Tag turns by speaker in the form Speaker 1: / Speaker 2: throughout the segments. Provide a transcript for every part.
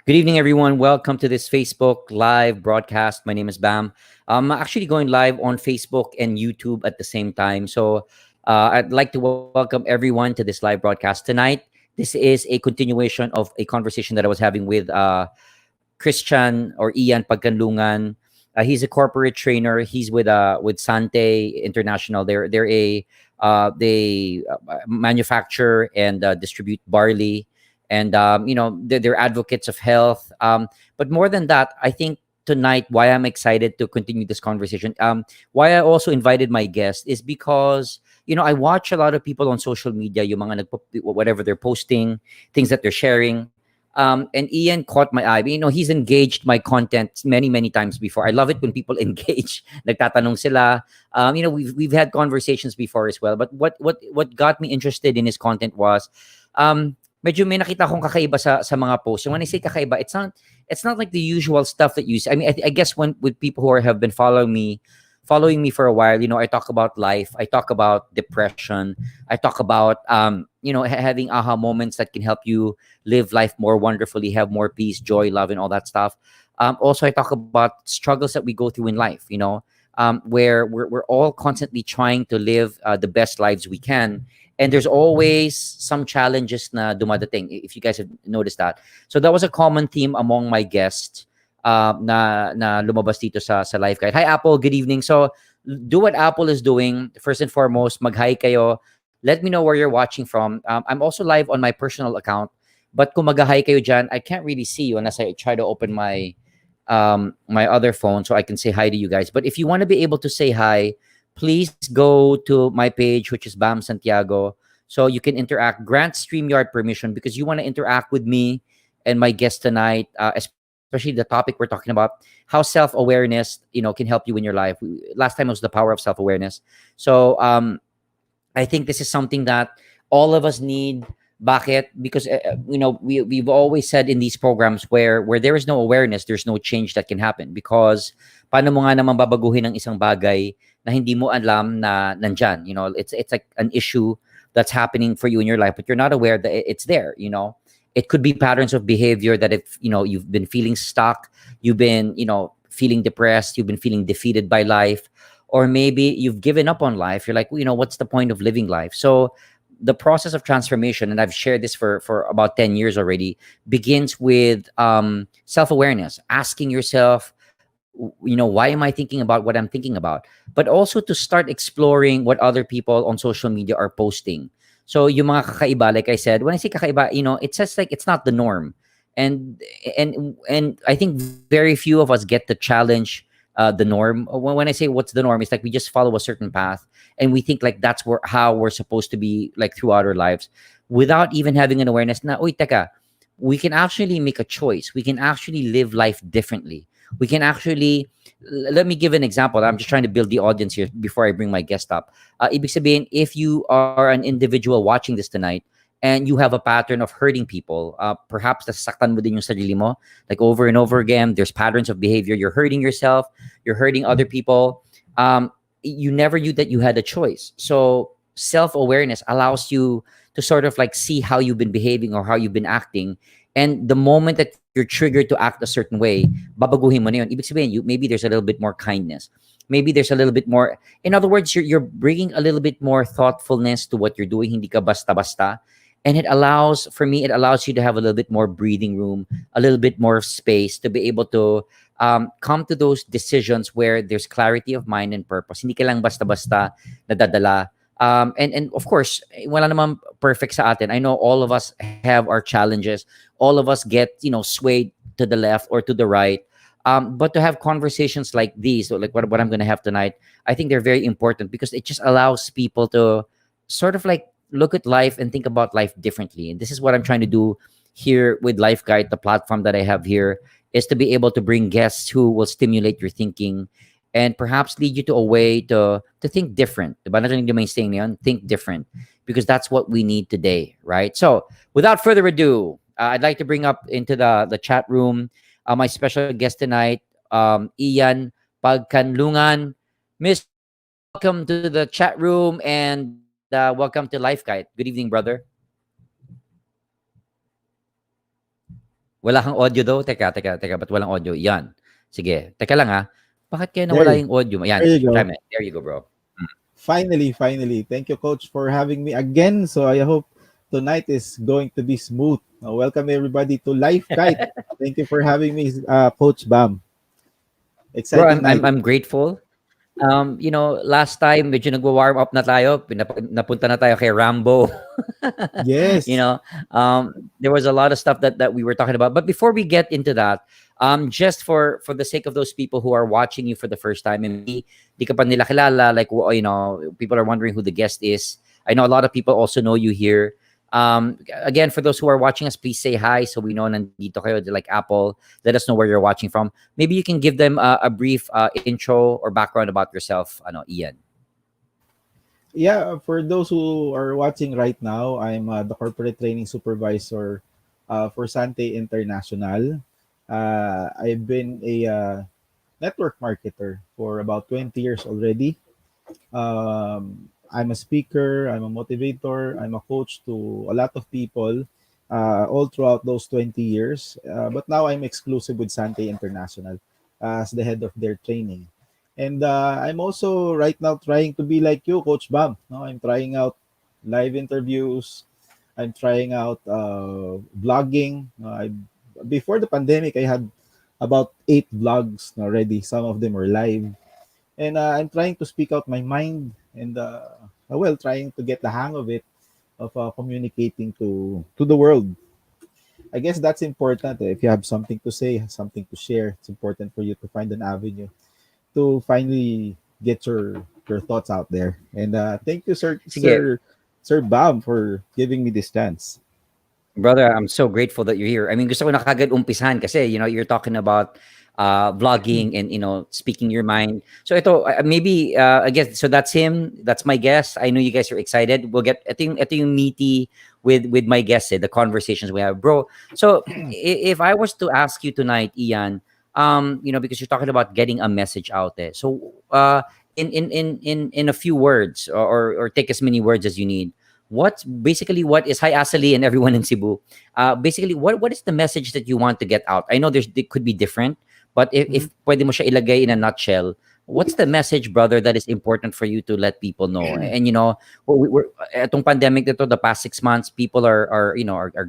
Speaker 1: Good evening, everyone. Welcome to this Facebook live broadcast. My name is Bam. I'm actually going live on Facebook and YouTube at the same time. So I'd like to welcome everyone to this live broadcast tonight. This is a continuation of a conversation that I was having with Christian or Ian Pagkanlungan. He's a corporate trainer. He's with Sante International. They manufacture and distribute barley, and they're advocates of health. But more than that, I think tonight why I'm excited to continue this conversation. Why I also invited my guest is because I watch a lot of people on social media, yung mga whatever they're posting, things that they're sharing. And Ian caught my eye. He's engaged my content many times before. I love it when people engage. Nagtatanong sila. We've had conversations before as well. But what got me interested in his content was, medyo may nakita akong kakaiba sa mga posts. And when I say kakaiba, it's not like the usual stuff that you see. I mean, I guess with people who have been following me for a while, I talk about life, I talk about depression, I talk about having aha moments that can help you live life more wonderfully, have more peace, joy, love, and all that stuff. Also, I talk about struggles that we go through in life, where we're all constantly trying to live the best lives we can. And there's always some challenges na dumadating, if you guys have noticed that. So that was a common theme among my guests na lumabas dito sa Life Guide. Hi, Apple. Good evening. So do what Apple is doing. First and foremost, mag-hi kayo. Let me know where you're watching from. I'm also live on my personal account. But kung mag-hi kayo dyan, I can't really see you unless I try to open my other phone so I can say hi to you guys. But if you want to be able to say hi, please go to my page, which is Bam Santiago, so you can interact. Grant StreamYard permission because you want to interact with me and my guest tonight, especially the topic we're talking about, how self-awareness, can help you in your life. Last time it was the power of self-awareness. So I think this is something that all of us need. Bakit? Because we've always said in these programs where there is no awareness, there's no change that can happen. Because paano mo nga naman babaguhin ang isang bagay na hindi mo alam na nandyan? It's like an issue that's happening for you in your life, but you're not aware that it's there. It could be patterns of behavior that if you've been feeling stuck, you've been feeling depressed, you've been feeling defeated by life, or maybe you've given up on life. You're like, what's the point of living life? So the process of transformation, and I've shared this for about 10 years already, begins with self-awareness, asking yourself, why am I thinking about what I'm thinking about? But also to start exploring what other people on social media are posting. So yung mga kakaiba, like I said, when I say kakaiba, it says like it's not the norm. And I think very few of us get to challenge the norm. When I say what's the norm, it's like we just follow a certain path and we think like that's how we're supposed to be like throughout our lives without even having an awareness na, uy, teka, we can actually make a choice. We can actually live life differently. We can actually, let me give an example. I'm just trying to build the audience here before I bring my guest up. Ibig sabihin, if you are an individual watching this tonight and you have a pattern of hurting people, perhaps nasasaktan mo din yung sarili mo, like over and over again, there's patterns of behavior. You're hurting yourself, you're hurting other people. You never knew that you had a choice. So self-awareness allows you to sort of like see how you've been behaving or how you've been acting. And the moment that you're triggered to act a certain way, babaguhin mo na yun. Ibig sabihin, maybe there's a little bit more kindness. Maybe there's a little bit more, in other words, you're bringing a little bit more thoughtfulness to what you're doing. Hindi ka basta-basta. And it allows you to have a little bit more breathing room, a little bit more space to be able to come to those decisions where there's clarity of mind and purpose. Hindi ka lang basta-basta nadadala. And of course, wala naman perfect sa atin. I know all of us have our challenges. All of us get, swayed to the left or to the right. But to have conversations like these, like what I'm going to have tonight, I think they're very important because it just allows people to sort of like look at life and think about life differently. And this is what I'm trying to do here with Life Guide, the platform that I have here, is to be able to bring guests who will stimulate your thinking and perhaps lead you to a way to think different. Diba? Not only saying na yun, think different, because that's what we need today, right? So without further ado, I'd like to bring up into the chat room my special guest tonight, Ian Pagkanlungan. Miss, welcome to the chat room and welcome to Life Guide. Good evening, brother. Wala kang audio daw? Teka, ba't walang audio? Yan. Sige, teka lang ha. Bakit kaya nawala
Speaker 2: There,
Speaker 1: yung audio mo? Yan,
Speaker 2: there you go.
Speaker 1: tama. There you go, bro. Mm.
Speaker 2: Finally. Thank you, Coach, for having me again. So I hope tonight is going to be smooth. Welcome everybody to Life Kite. Thank you for having me, Coach Bam.
Speaker 1: Bro,
Speaker 2: Exciting night.
Speaker 1: I'm grateful. Last time medyo nagwa-warm up na tayo, napunta na tayo kay Rambo. you
Speaker 2: Yes.
Speaker 1: know, there was a lot of stuff that we were talking about. But before we get into that, just for the sake of those people who are watching you for the first time and maybe di ka pa nila kilala, like people are wondering who the guest is. I know a lot of people also know you here. Again, for those who are watching us, please say hi so we know nandito kayo. Like Apple, let us know where you're watching from. Maybe you can give them a brief intro or background about yourself, Ian.
Speaker 2: Yeah, for those who are watching right now, I'm the corporate training supervisor for Sante International. I've been a network marketer for about 20 years already. I'm a speaker, I'm a motivator, I'm a coach to a lot of people all throughout those 20 years. But now I'm exclusive with Sante International as the head of their training. And I'm also right now trying to be like you, Coach Bam. No, I'm trying out live interviews. I'm trying out vlogging. Before the pandemic, I had about 8 vlogs already. Some of them were live, and I'm trying to speak out my mind and trying to get the hang of it, of communicating to the world. I guess that's important. If you have something to say, something to share, it's important for you to find an avenue to finally get your thoughts out there. And thank you,
Speaker 1: Sige,
Speaker 2: Sir Bam, for giving me this chance.
Speaker 1: brother, I'm so grateful that you're here. I mean, gusto ko na kagad umpisahan kasi, you're talking about vlogging and, speaking your mind. So ito, maybe, I guess, so that's him. That's my guest. I know you guys are excited. We'll get, ito yung meaty with my guests, the conversations we have. Bro, so if I was to ask you tonight, Ian, because you're talking about getting a message out there. So, in a few words, or take as many words as you need, what is hi Asali and everyone in Cebu, basically what is the message that you want to get out? I know it could be different, but if
Speaker 2: Mhm.
Speaker 1: pwede mo siya ilagay in a nutshell, what's the message, brother, that is important for you to let people know? And we're etong pandemic nito, the past 6 months, people are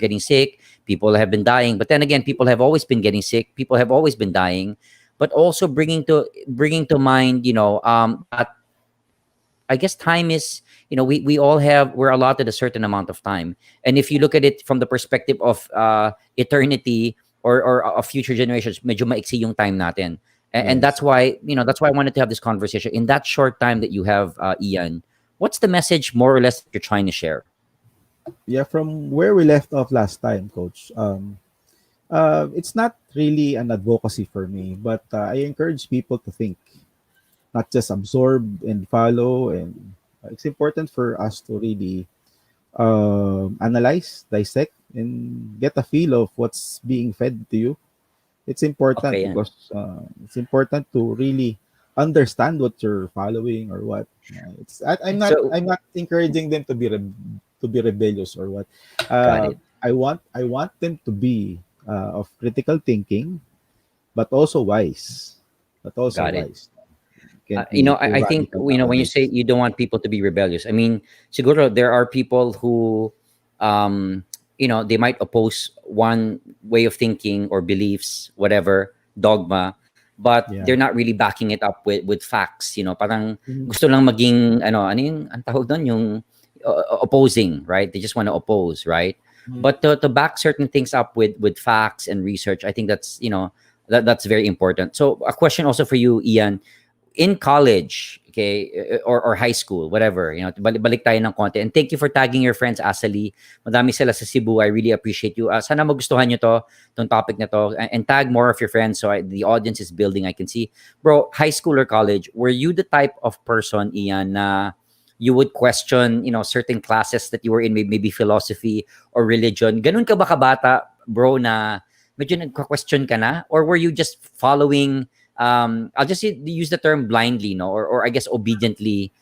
Speaker 1: getting sick, people have been dying, but then again, people have always been getting sick, people have always been dying, but also bringing to mind, that I guess time is, we're allotted a certain amount of time. And if you look at it from the perspective of eternity, or of future generations, medyo maiksi yung time natin. And
Speaker 2: Yes.
Speaker 1: that's why I wanted to have this conversation. In that short time that you have, Ian, what's the message more or less that you're trying to share?
Speaker 2: Yeah, from where we left off last time, Coach. It's not really an advocacy for me, but I encourage people to think, not just absorb and follow. And it's important for us to really analyze, dissect, and get a feel of what's being fed to you. It's important
Speaker 1: Okay, yan.
Speaker 2: because it's important to really understand what you're following or what.
Speaker 1: So,
Speaker 2: I'm not encouraging them to be to be rebellious or what.
Speaker 1: got
Speaker 2: Uh,
Speaker 1: it.
Speaker 2: I want them to be of critical thinking, but also wise. But also
Speaker 1: Got it.
Speaker 2: wise. Can't be too
Speaker 1: I think,
Speaker 2: radical
Speaker 1: when you say
Speaker 2: nowadays.
Speaker 1: you don't want people to be rebellious, I mean, siguro there are people who, they might oppose one way of thinking or beliefs, whatever, dogma, but
Speaker 2: Yeah.
Speaker 1: they're not really backing it up with facts. Parang
Speaker 2: Mhm.
Speaker 1: gusto lang maging, ano yung, ang tawag doon, yung opposing, right? They just want to oppose, right?
Speaker 2: Mhm.
Speaker 1: But to back certain things up with facts and research, I think that's very important. So a question also for you, Ian, in college, okay, or high school, whatever, balik tayo ng konti. And thank you for tagging your friends, Asali. Madami sila sa Cebu. I really appreciate you. Sana magustuhan nyo tong topic na to. And tag more of your friends so the audience is building. I can see. Bro, high school or college, were you the type of person, Ian, na you would question, certain classes that you were in, maybe philosophy or religion? Ganun ka ba kabata, bro, na medyo nagka-question ka na? Or were you just following, I'll just use the term blindly, no, or I guess obediently,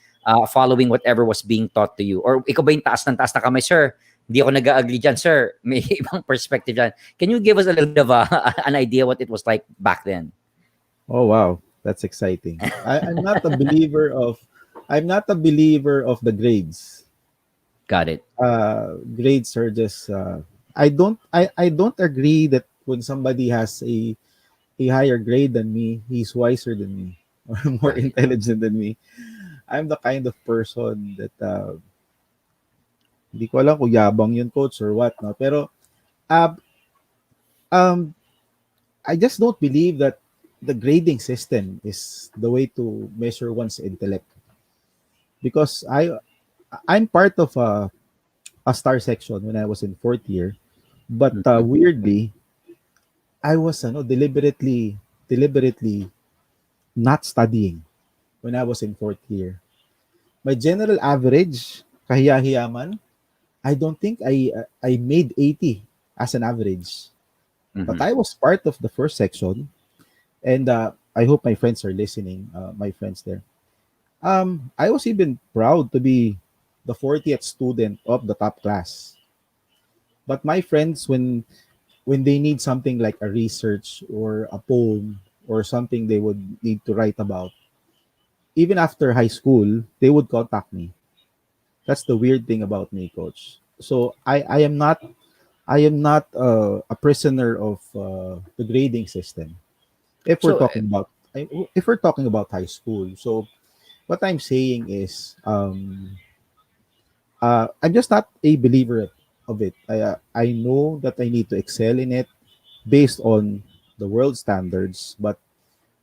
Speaker 1: following whatever was being taught to you, or ikaw ba yung taas ng taas na kamay, sir? Di ako nag-agree dyan, sir. May ibang perspective dyan. Can you give us a little bit of an idea what it was like back then?
Speaker 2: Oh wow, that's exciting. I'm not a believer of the grades.
Speaker 1: Got it.
Speaker 2: Grades are just I don't agree that when somebody has a higher grade than me, he's wiser than me or more
Speaker 1: Got it.
Speaker 2: intelligent than me. I'm the kind of person that hindi ko alam kung yabang yun, coach, or what, no? Pero uh, um, I just don't believe that the grading system is the way to measure one's intellect, because I'm part of a star section when I was in fourth year, but
Speaker 1: Mhm.
Speaker 2: weirdly, I was deliberately not studying when I was in fourth year. My general average, kahiya-hiya man, I don't think I made 80 as an average. But
Speaker 1: Mhm.
Speaker 2: I was part of the first section, and I hope my friends are listening. My friends there. I was even proud to be the 40th student of the top class. But my friends, when they need something like a research or a poem or something they would need to write about, even after high school, they would contact me. That's the weird thing about me, coach. So I am not a prisoner of the grading system. If we're
Speaker 1: So,
Speaker 2: talking about if we're talking about high school, so what I'm saying is I'm just not a believer of it. I know that I need to excel in it based on the world standards, but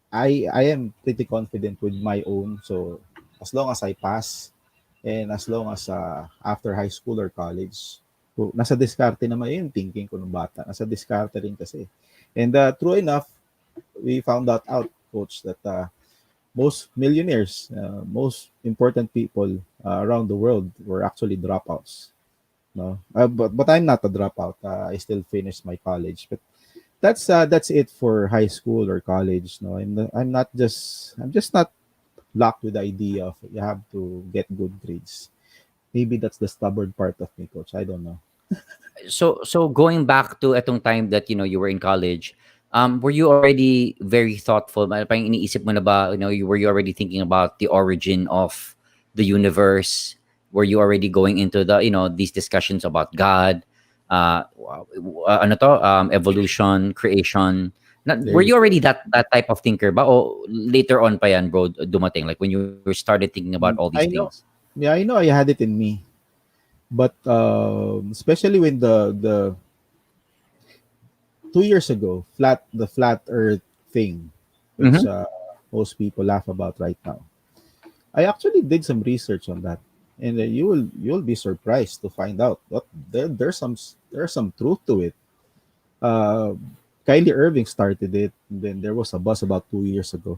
Speaker 2: I am pretty confident with my own. So as long as I pass and as long as after high school or college, nasa diskarte naman yun, thinking ko nung bata. Nasa diskarte rin kasi. And true enough, we found out, coach, that most millionaires, most important people around the world were actually dropouts. No, but I'm not a dropout. I still finished my college, but that's it for high school or college. No, I'm just not locked with the idea of you have to get good grades. Maybe that's the stubborn part of me, coach. I don't know.
Speaker 1: so going back to etong time that you were in college, were you already very thoughtful? Parang iniisip mo na ba, were you already thinking about the origin of the universe? Were you already going into these discussions about God? Ano to? Evolution, creation.
Speaker 2: There
Speaker 1: Were
Speaker 2: you
Speaker 1: you
Speaker 2: go.
Speaker 1: already that type of thinker ba? O later on pa yan, bro, dumating? Like when you started thinking about all these
Speaker 2: I
Speaker 1: things?
Speaker 2: know. Yeah, I know I had it in me, but especially when the 2 years ago, the flat Earth thing, which
Speaker 1: Mm-hmm.
Speaker 2: most people laugh about right now. I actually did some research on that, and you'll be surprised to find out what there's some truth to it. Uh, Kylie Irving started it, and then there was a buzz about 2 years ago.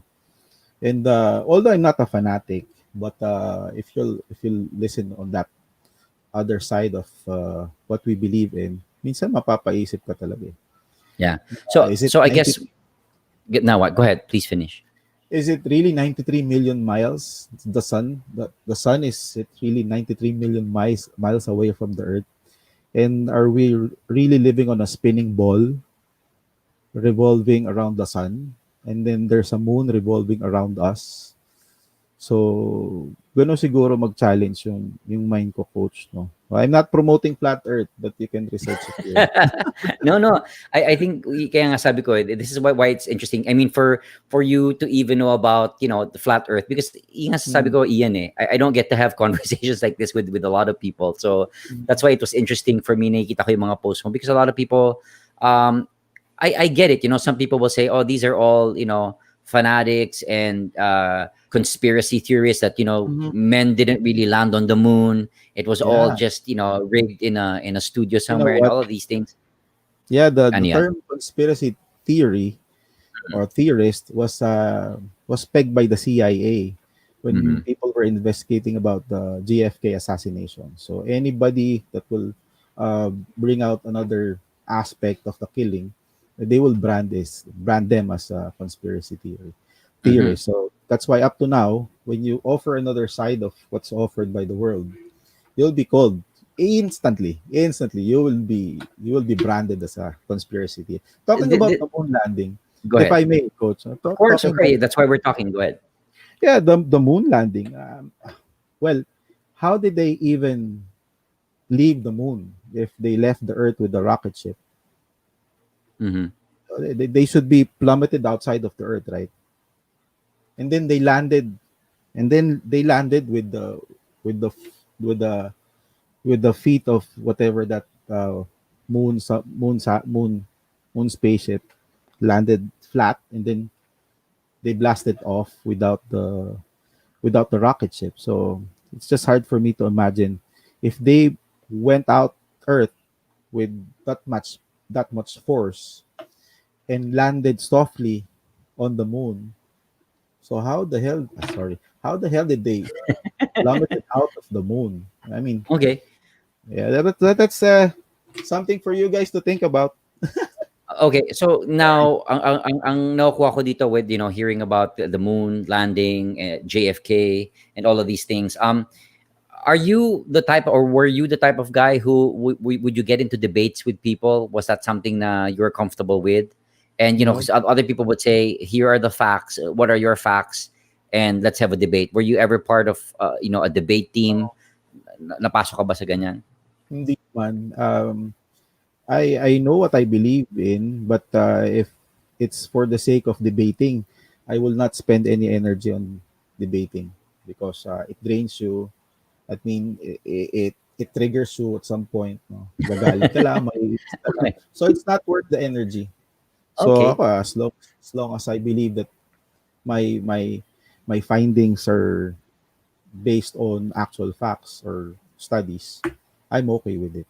Speaker 2: And although I'm not a fanatic, but if you'll listen on that other side of what we believe in, minsan mapapaisip ka talaga.
Speaker 1: Yeah. So
Speaker 2: Is it
Speaker 1: so I
Speaker 2: 90?
Speaker 1: guess now what? Go ahead. Please finish.
Speaker 2: Is it really 93 million miles? The sun, the sun is it really 93 million miles away from the Earth? And are we really living on a spinning ball revolving around the sun? And then there's a moon revolving around us. So, gano'n siguro mag-challenge yung mind ko, coach, no? I'm not promoting flat earth, but you can research it here.
Speaker 1: No. I think kaya nga sabi ko, this is why it's interesting. I mean, for you to even know about, the flat earth, because yung nga sabi
Speaker 2: Mm,
Speaker 1: ko, Ian, I don't get to have conversations like this with a lot of people. So that's why it was interesting for me, nakikita ko yung mga posts mo, because a lot of people, um, I get it. Some people will say, "Oh, these are all fanatics and conspiracy theorists that
Speaker 2: mhm.
Speaker 1: men didn't really land on the moon. It was all
Speaker 2: Yeah.
Speaker 1: just rigged in a studio
Speaker 2: You know
Speaker 1: somewhere, and
Speaker 2: what?
Speaker 1: all of these things."
Speaker 2: Yeah, the
Speaker 1: And yeah,
Speaker 2: term conspiracy theory or theorist was pegged by the CIA when
Speaker 1: mm-hmm.
Speaker 2: people were investigating about the JFK assassination. So anybody that will bring out another aspect of the killing, they will brand them as a conspiracy
Speaker 1: Mm-hmm.
Speaker 2: theorist. So that's why up to now, when you offer another side of what's offered by the world, you'll be called. instantly you will be branded as a conspiracy theory. Talking
Speaker 1: The,
Speaker 2: about
Speaker 1: the,
Speaker 2: the moon landing,
Speaker 1: go
Speaker 2: if
Speaker 1: ahead.
Speaker 2: I may, coach,
Speaker 1: Of course,
Speaker 2: talking
Speaker 1: of course.
Speaker 2: about,
Speaker 1: That's why we're talking. Go ahead.
Speaker 2: yeah, the moon landing. Well, how did they even leave the moon if they left the earth with the rocket ship?
Speaker 1: Hmm.
Speaker 2: They should be plummeted outside of the earth, right? And then they landed with the with the with the feet of whatever that moon spaceship landed flat, and then they blasted off without the rocket ship. So it's just hard for me to imagine if they went out Earth with that much that much force and landed softly on the moon. So how the hell did they plummet it out of the moon? I mean,
Speaker 1: Okay.
Speaker 2: yeah, that's something for you guys to think about.
Speaker 1: Okay, so now ang nakukuha ko dito with hearing about the moon landing, JFK, and all of these things. Are you the type, or were you the type of guy who would you get into debates with people? Was that something that you're comfortable with? And
Speaker 2: No,
Speaker 1: 'cause other people would say, "Here are the facts. What are your facts?" And let's have a debate. Were you ever part of a debate team? Napasok ka ba sa ganyan?
Speaker 2: hindi man. I know what I believe in, but if it's for the sake of debating, I will not spend any energy on debating because it drains you. I mean, it triggers you at some point. No? Gagalit ka lang, maiinis ka lang.
Speaker 1: Okay.
Speaker 2: So it's not worth the energy. So
Speaker 1: Okay.
Speaker 2: ako, as long as I believe that my my my findings are based on actual facts or studies, I'm okay with it.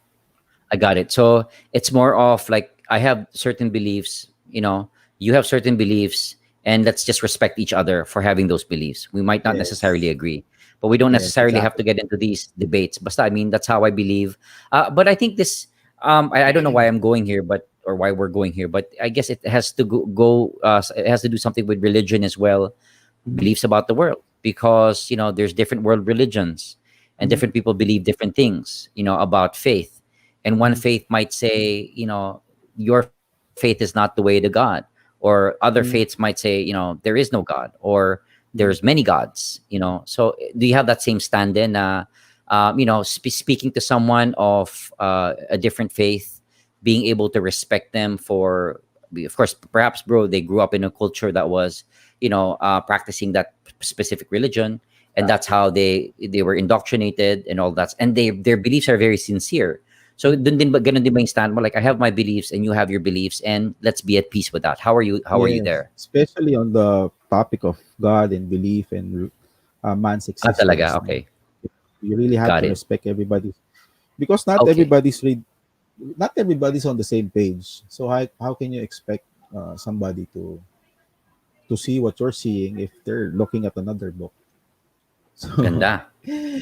Speaker 1: I got it. So it's more of like I have certain beliefs, you have certain beliefs, and let's just respect each other for having those beliefs. We might not necessarily
Speaker 2: Yes.
Speaker 1: agree, but we don't
Speaker 2: Yes,
Speaker 1: necessarily have to
Speaker 2: exactly.
Speaker 1: get into these debates. Basta, I mean, that's how I believe. But I think this, I don't know why I'm going here, or why we're going here, but I guess it has to it has to do something with religion as well,
Speaker 2: Mhm,
Speaker 1: beliefs about the world, because there's different world religions, and
Speaker 2: mhm,
Speaker 1: different people believe different things about faith. And one
Speaker 2: mhm,
Speaker 1: faith might say, your faith is not the way to God, or other faiths might
Speaker 2: mhm,
Speaker 1: say, there is no God, or there's
Speaker 2: mhm,
Speaker 1: many gods. So do you have that same stand in, speaking to someone of a different faith, being able to respect them for, of course, perhaps, bro, they grew up in a culture that was practicing that specific religion, and that's
Speaker 2: exactly.
Speaker 1: how they were indoctrinated and all that, and their beliefs are very sincere. So
Speaker 2: Mhm.
Speaker 1: dun din ba ganun din ba yung stand mo, like I have my beliefs and you have your beliefs, and let's be at peace with that? How are you
Speaker 2: Yes,
Speaker 1: there?
Speaker 2: especially on the topic of God and belief and man's
Speaker 1: Talaga,
Speaker 2: existence. No?
Speaker 1: okay.
Speaker 2: You really have
Speaker 1: Got
Speaker 2: to
Speaker 1: it.
Speaker 2: respect everybody because
Speaker 1: Okay.
Speaker 2: not everybody's on the same page. So how can you expect somebody to see what you're seeing if they're looking at another book? So
Speaker 1: Ganda.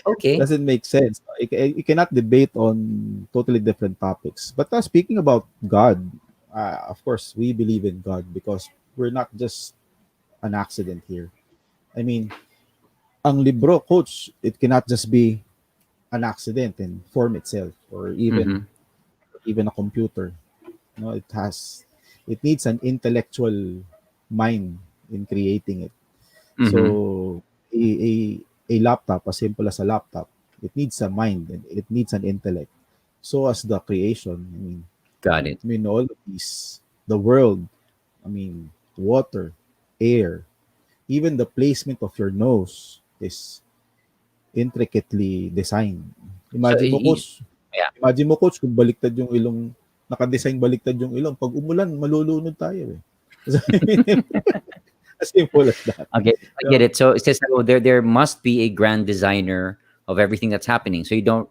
Speaker 1: Okay.
Speaker 2: doesn't make sense. You cannot debate on totally different topics. But speaking about God, of course, we believe in God because we're not just an accident here. I mean, ang libro, coach, it cannot just be an accident and form itself, or even
Speaker 1: Mm-hmm.
Speaker 2: even a computer. No, it needs an intellectual mind in creating it.
Speaker 1: Mm-hmm.
Speaker 2: So a laptop, as simple as a laptop, it needs a mind and it needs an intellect. So as the creation,
Speaker 1: Got it.
Speaker 2: all of these, the world, I mean, water, air, even the placement of your nose is intricately designed.
Speaker 1: So
Speaker 2: Imagine mo, coach,
Speaker 1: yeah.
Speaker 2: kung baliktad yung ilong, nakadesign baliktad yung ilong, pag umulan, malulunod tayo eh. As simple as that.
Speaker 1: Okay, I get
Speaker 2: So,
Speaker 1: it. So it says, oh, there must be a grand designer of everything that's happening. So you don't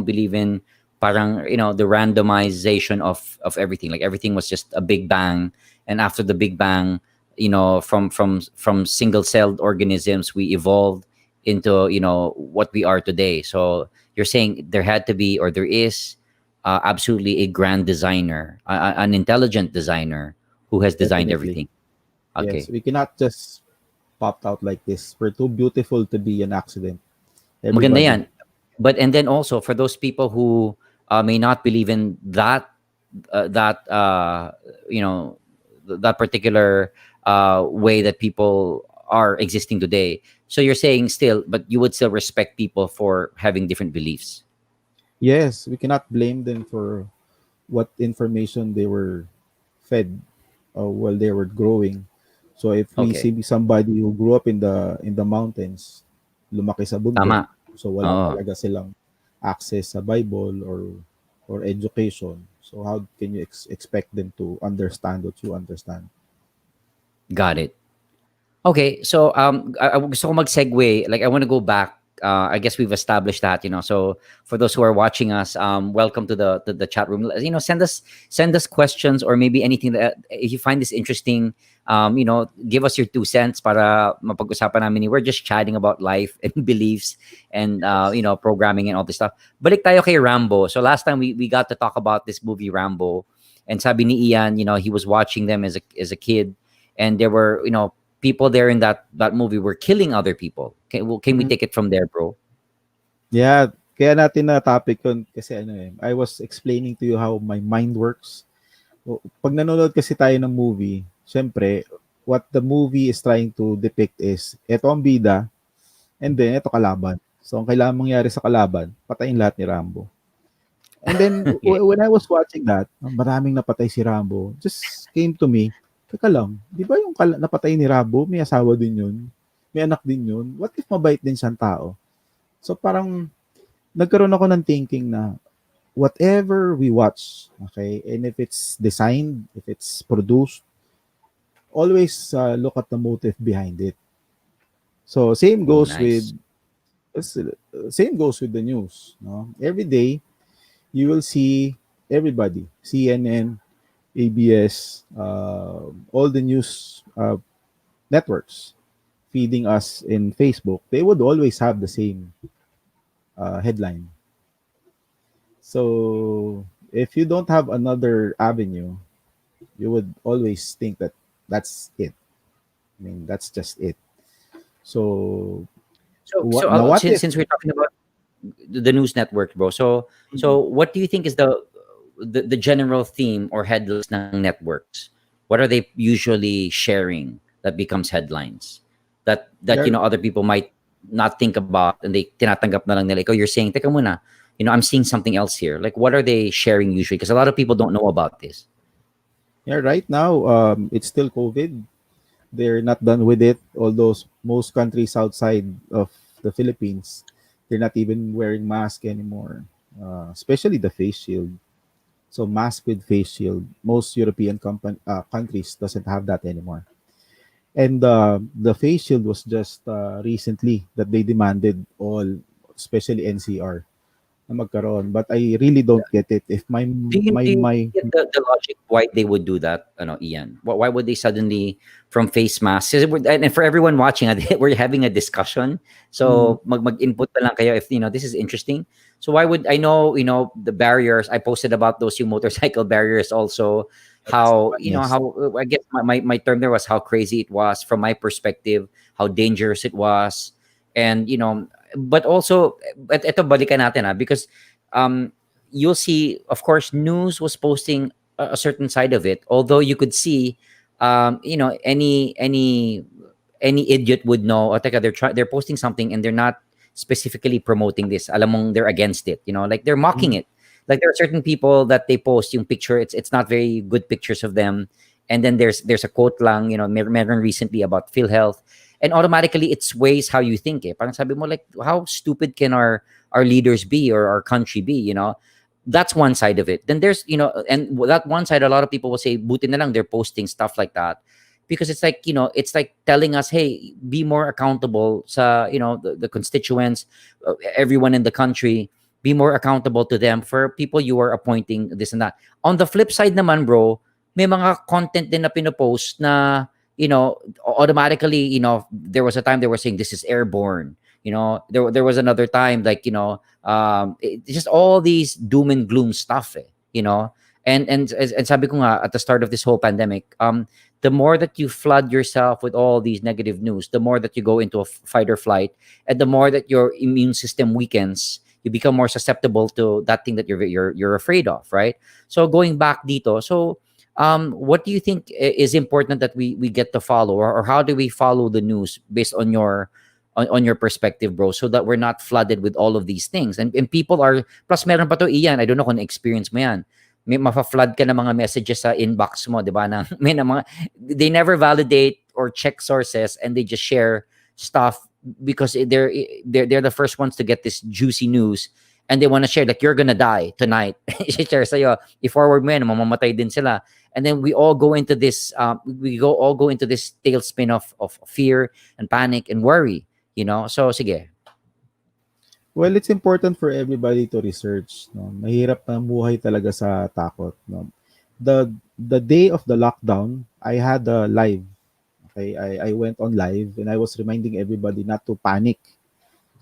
Speaker 1: believe in parang the randomization of everything. Like everything was just a big bang, and after the big bang, from single celled organisms, we evolved into what we are today. So you're saying there had to be, or there is, absolutely a grand designer, an intelligent designer who has designed
Speaker 2: definitely.
Speaker 1: everything.
Speaker 2: Yes,
Speaker 1: Okay.
Speaker 2: we cannot just popped out like this. We're too beautiful to be an accident.
Speaker 1: Maganda
Speaker 2: Everybody.
Speaker 1: yan. But and then also for those people who may not believe in that you know that particular way that people are existing today. So you're saying still, but you would still respect people for having different beliefs.
Speaker 2: Yes, we cannot blame them for what information they were fed while they were growing. So if we
Speaker 1: Okay,
Speaker 2: see somebody who grew up in the mountains, lumaki sa bundok,
Speaker 1: tama.
Speaker 2: so wala
Speaker 1: Oo.
Speaker 2: talaga silang access sa Bible or education. So how can you expect them to understand what you understand?
Speaker 1: Got it. Okay, so I gusto ko mag-segue. Like I want to go back. I guess we've established that, So for those who are watching us, welcome to the chat room. Send us questions or maybe anything that if you find this interesting. Give us your 2 cents para mapag-usapan namin. We're just chatting about life and beliefs and
Speaker 2: Yes.
Speaker 1: programming and all this stuff. Balik tayo kay Rambo. So last time we got to talk about this movie Rambo, and sabi ni Ian, he was watching them as a kid, and there were people there in that movie were killing other people. Can we
Speaker 2: Mhm.
Speaker 1: take it from there, bro?
Speaker 2: Yeah, kaya natin na topic yun kasi I was explaining to you how my mind works. Pag nanonood kasi tayo ng movie, syempre, what the movie is trying to depict is, eto ang bida, and then eto kalaban. So, ang kailangan mangyari sa kalaban, patayin lahat ni Rambo. And then,
Speaker 1: Yeah.
Speaker 2: when I was watching that, maraming napatay si Rambo, just came to me, teka lang, di ba yung napatay ni Rambo, may asawa din yun, may anak din yun, what if mabait din siyang tao? So, parang, nagkaroon ako ng thinking na, whatever we watch, okay, and if it's designed, if it's produced, always look at the motive behind it. So
Speaker 1: Oh, nice.
Speaker 2: same goes with the news. No, every day you will see everybody, CNN, ABS, all the news networks feeding us in Facebook. They would always have the same headline. So if you don't have another avenue, you would always think that that's it. I mean, that's just it. So
Speaker 1: So
Speaker 2: now what if?
Speaker 1: since we're talking about the news network, bro. So
Speaker 2: Mhm.
Speaker 1: what do you think is the general theme or headlines ng networks? What are they usually sharing that becomes headlines that
Speaker 2: There,
Speaker 1: other people might not think about, and they tinatanggap na lang nila. Ikaw, you're saying, teka muna, I'm seeing something else here. Like, what are they sharing usually? Because a lot of people don't know about this.
Speaker 2: yeah, right now, it's still COVID. They're not done with it. Although most countries outside of the Philippines, they're not even wearing mask anymore, especially the face shield. So mask with face shield. Most European countries doesn't have that anymore. And the face shield was just recently that they demanded all, especially NCR, na magkaroon. But I really don't get it. If
Speaker 1: Do you get the logic why they would do that, Ian? Why would they suddenly from face masks? And for everyone watching, we're having a discussion.
Speaker 2: Mhm.
Speaker 1: So mag-input na lang kayo if this is interesting. So why would I know, the barriers? I posted about those yung motorcycle barriers also.
Speaker 2: That's the
Speaker 1: How,
Speaker 2: funniest.
Speaker 1: how I guess my term there was how crazy it was from my perspective, how dangerous it was. And but also, eto balikan natin because um you'll see, of course, news was posting a certain side of it, although you could see, any idiot would know, oh, teka, they're posting something and they're not specifically promoting this. Alam mong they're against it, like they're mocking
Speaker 2: Mhm.
Speaker 1: it. Like there are certain people that they post yung picture, it's not very good pictures of them, and then there's a quote lang, meron recently about PhilHealth, and automatically it sways how you think. Parang sabi mo, like, how stupid can our leaders be, or our country be, that's one side of it. Then there's, and that one side, a lot of people will say, buti na lang they're posting stuff like that, because it's like, it's like telling us, hey, be more accountable sa, the constituents, everyone in the country, be more accountable to them for people you are appointing, this and that. On the flip side naman, bro, may mga content din na pinopost na, automatically, there was a time they were saying this is airborne. There was another time, like, it's just all these doom and gloom stuff, and sabi ko nga, at the start of this whole pandemic, the more that you flood yourself with all these negative news, the more that you go into a fight or flight, and the more that your immune system weakens, you become more susceptible to that thing that you're afraid of, right? So going back dito, so what do you think is important that we get to follow, or how do we follow the news based on on your perspective, bro, so that we're not flooded with all of these things, and people are plus meron pa to, Ian, I don't know kung experience mo yan, may mafa-flood ka ng mga messages sa inbox mo, 'di ba, na may na mga they never validate or check sources, and they just share stuff because they're the first ones to get this juicy news, and they want to share like you're gonna die tonight. I-share sa'yo, i-forward mo yan, mamamatay din sila, and then we all go into this all go into this tailspin of fear and panic and worry, so sige.
Speaker 2: Well, it's important for everybody to research. No? Mahirap na buhay talaga sa takot. No? The day of the lockdown, I had a live. Okay, I went on live and I was reminding everybody not to panic.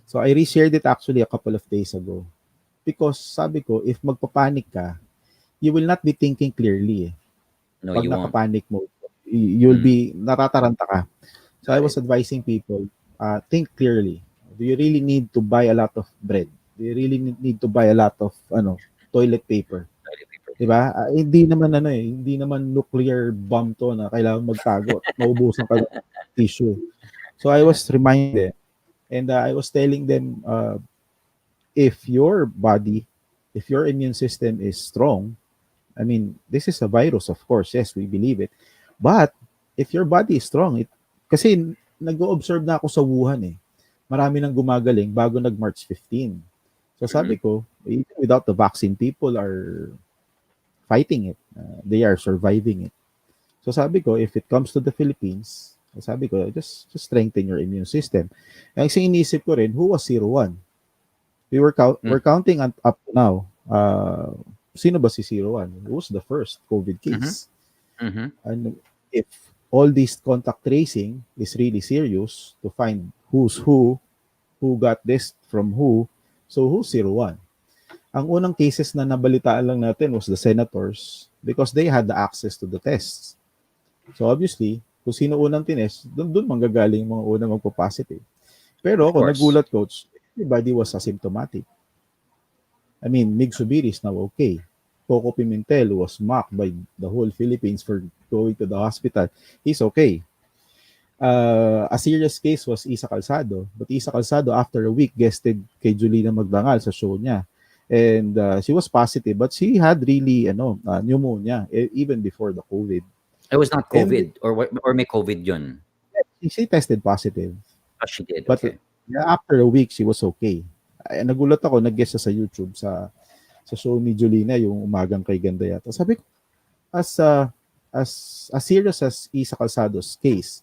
Speaker 2: So I reshared it actually a couple of days ago. Because sabi ko, if magpapanik ka, you will not be thinking clearly.
Speaker 1: No,
Speaker 2: Pag
Speaker 1: you won't.
Speaker 2: naka-panic mode, you'll
Speaker 1: Mm,
Speaker 2: be natataranta ka. So I
Speaker 1: got
Speaker 2: was
Speaker 1: it.
Speaker 2: advising people, think clearly. Do you really need to buy a lot of bread? Do you really need to buy a lot of toilet paper?
Speaker 1: Toilet paper.
Speaker 2: 'Di ba? Hindi naman hindi naman nuclear bomb to na kailangan magtago at maubusan ka ng tissue. So I was reminding them, and I was telling them, if your body, if your immune system is strong, I mean, this is a virus, of course. Yes, we believe it. But if your body is strong, kasi nag-observe na ako sa Wuhan eh. Marami nang gumagaling bago nag-March 15. So
Speaker 1: Mhm.
Speaker 2: sabi ko, even without the vaccine, people are fighting it. They are surviving it. So sabi ko, if it comes to the Philippines, sabi ko, just strengthen your immune system. Kasi inisip ko rin, who was 01?
Speaker 1: Mm,
Speaker 2: We're counting up now. Sino ba si 01? Who was the first COVID
Speaker 1: mhm,
Speaker 2: case?
Speaker 1: mhm.
Speaker 2: And if all this contact tracing is really serious to find who's who got this from who, so who's 01? Ang unang cases na nabalitaan lang natin was the senators because they had the access to the tests. So obviously, kung sino unang tinest, doon manggagaling yung mga unang magpo-positive. Pero
Speaker 1: Of
Speaker 2: ako,
Speaker 1: course.
Speaker 2: nagulat, coach, everybody was asymptomatic. I mean, Mig Subiri is now okay. Coco Pimentel was mocked by the whole Philippines for going to the hospital. He's okay. A serious case was Isa Calzado. But Isa Calzado, after a week, guested kay Julina Magdangal sa show niya. And she was positive, but she had really pneumonia even before the COVID.
Speaker 1: It was not
Speaker 2: And
Speaker 1: COVID, or what, or may COVID yun?
Speaker 2: she tested positive.
Speaker 1: Oh, she did.
Speaker 2: But
Speaker 1: Okay.
Speaker 2: yeah, after a week, she was okay. Ay, nagulat ako, nag-guest siya sa YouTube sa show ni Julina, yung umagang kay Ganda yata. Sabi ko, as uh, as serious as Isa Calzado's case,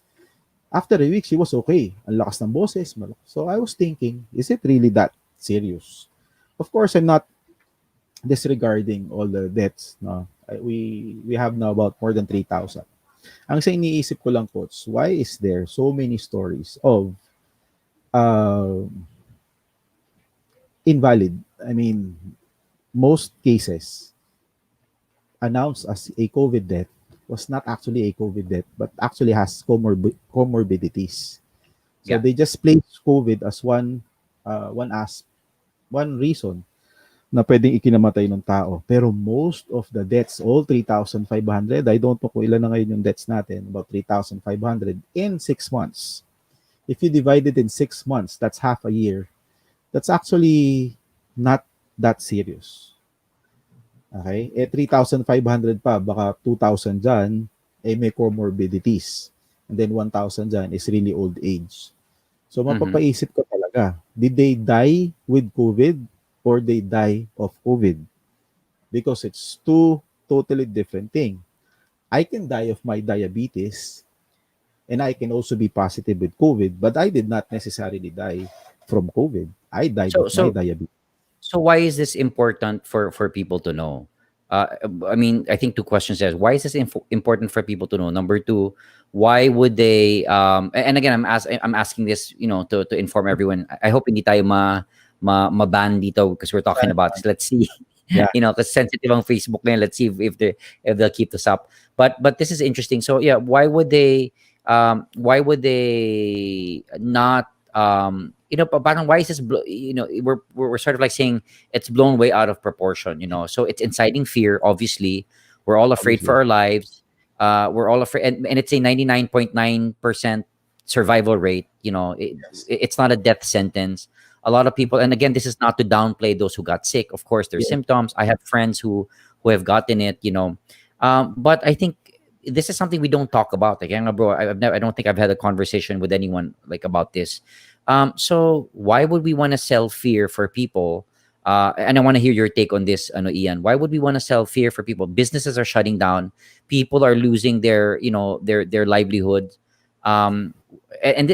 Speaker 2: after a week, she was okay. Ang lakas ng boses. So I was thinking, is it really that serious? Of course, I'm not disregarding all the deaths. No? We have now about more than 3,000. Ang sa iniisip ko lang, coach, why is there so many stories of uh, invalid? I mean, most cases announced as a COVID death was not actually a COVID death, but actually has comorbidities. So
Speaker 1: Yeah.
Speaker 2: they just place COVID as one reason na pwedeng ikinamatay ng tao. Pero most of the deaths, all 3,500, I don't know kung ilan na ngayon yung deaths natin, about 3,500 in 6 months. If you divide it in 6 months, that's half a year. That's actually not that serious. Okay? 3,500 pa, baka 2,000 dyan, may comorbidities. And then 1,000 dyan is really old age. So
Speaker 1: Mhm.
Speaker 2: mapapaisip ka talaga, did they die with COVID or they die of COVID? Because it's two totally different thing. I can die of my diabetes and I can also be positive with COVID, but I did not necessarily die from COVID. I died
Speaker 1: So
Speaker 2: of my
Speaker 1: so
Speaker 2: diabetes.
Speaker 1: so why is this important for people to know? Uh, I mean, I think two questions there. Why is this important for people to know? Number two, why would they? And again, I'm asking this, to inform everyone. I hope hindi tayo ma-ban dito because we're talking about this. Let's see,
Speaker 2: Yeah.
Speaker 1: because sensitive on Facebook ngayon. Let's see if they'll keep this up. But this is interesting. So yeah, why would they? Why would they not? parang why is this, we're sort of like saying it's blown way out of proportion, so it's inciting fear, obviously. We're all afraid for
Speaker 2: Obviously.
Speaker 1: our lives. We're all afraid, and it's a 99.9% survival rate.
Speaker 2: Yes.
Speaker 1: It's not a death sentence. A lot of people, and again, this is not to downplay those who got sick. Of course, there's
Speaker 2: Yes.
Speaker 1: symptoms. I have friends who have gotten it, but I think this is something we don't talk about. Like, bro, I don't think I've had a conversation with anyone like about this. So why would we want to sell fear for people? And I want to hear your take on this, Ian. Why would we want to sell fear for people? Businesses are shutting down. People are losing their livelihood. Um, and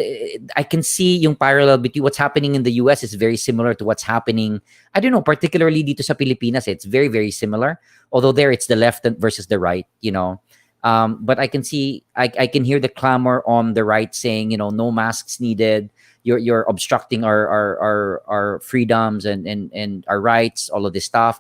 Speaker 1: I can see yung parallel between what's happening in the US is very similar to what's happening. I don't know, particularly dito sa Pilipinas, it's very, very similar. Although there it's the left versus the right, but I can see, I can hear the clamor on the right saying, no masks needed. You're obstructing our freedoms and our rights, all of this stuff.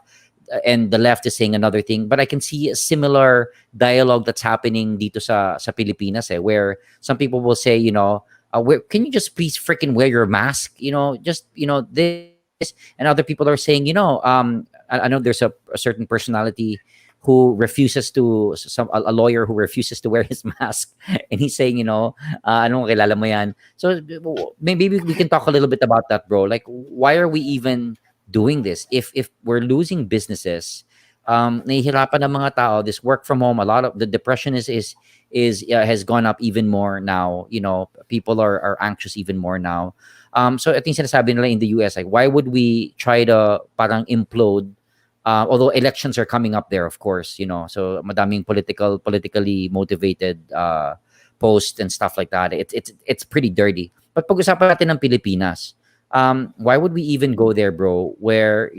Speaker 1: And the left is saying another thing. But I can see a similar dialogue that's happening dito sa Pilipinas, where some people will say, can you just please freaking wear your mask? Just this, and other people are saying, I know there's a certain personality who refuses to, a lawyer who refuses to wear his mask, and he's saying, ano, kilala mo yan. So maybe we can talk a little bit about that, bro. Like, why are we even doing this if we're losing businesses? Nahihirapan ng mga tao. This work from home, a lot of the depression is has gone up even more now. People are anxious even more now. So I think sinasabi nila in the US, like, why would we try to parang implode? Although elections are coming up there, of course, so madaming politically motivated posts and stuff like that. It's pretty dirty. But pag-usapan natin ng Pilipinas, why would we even go there, bro? Where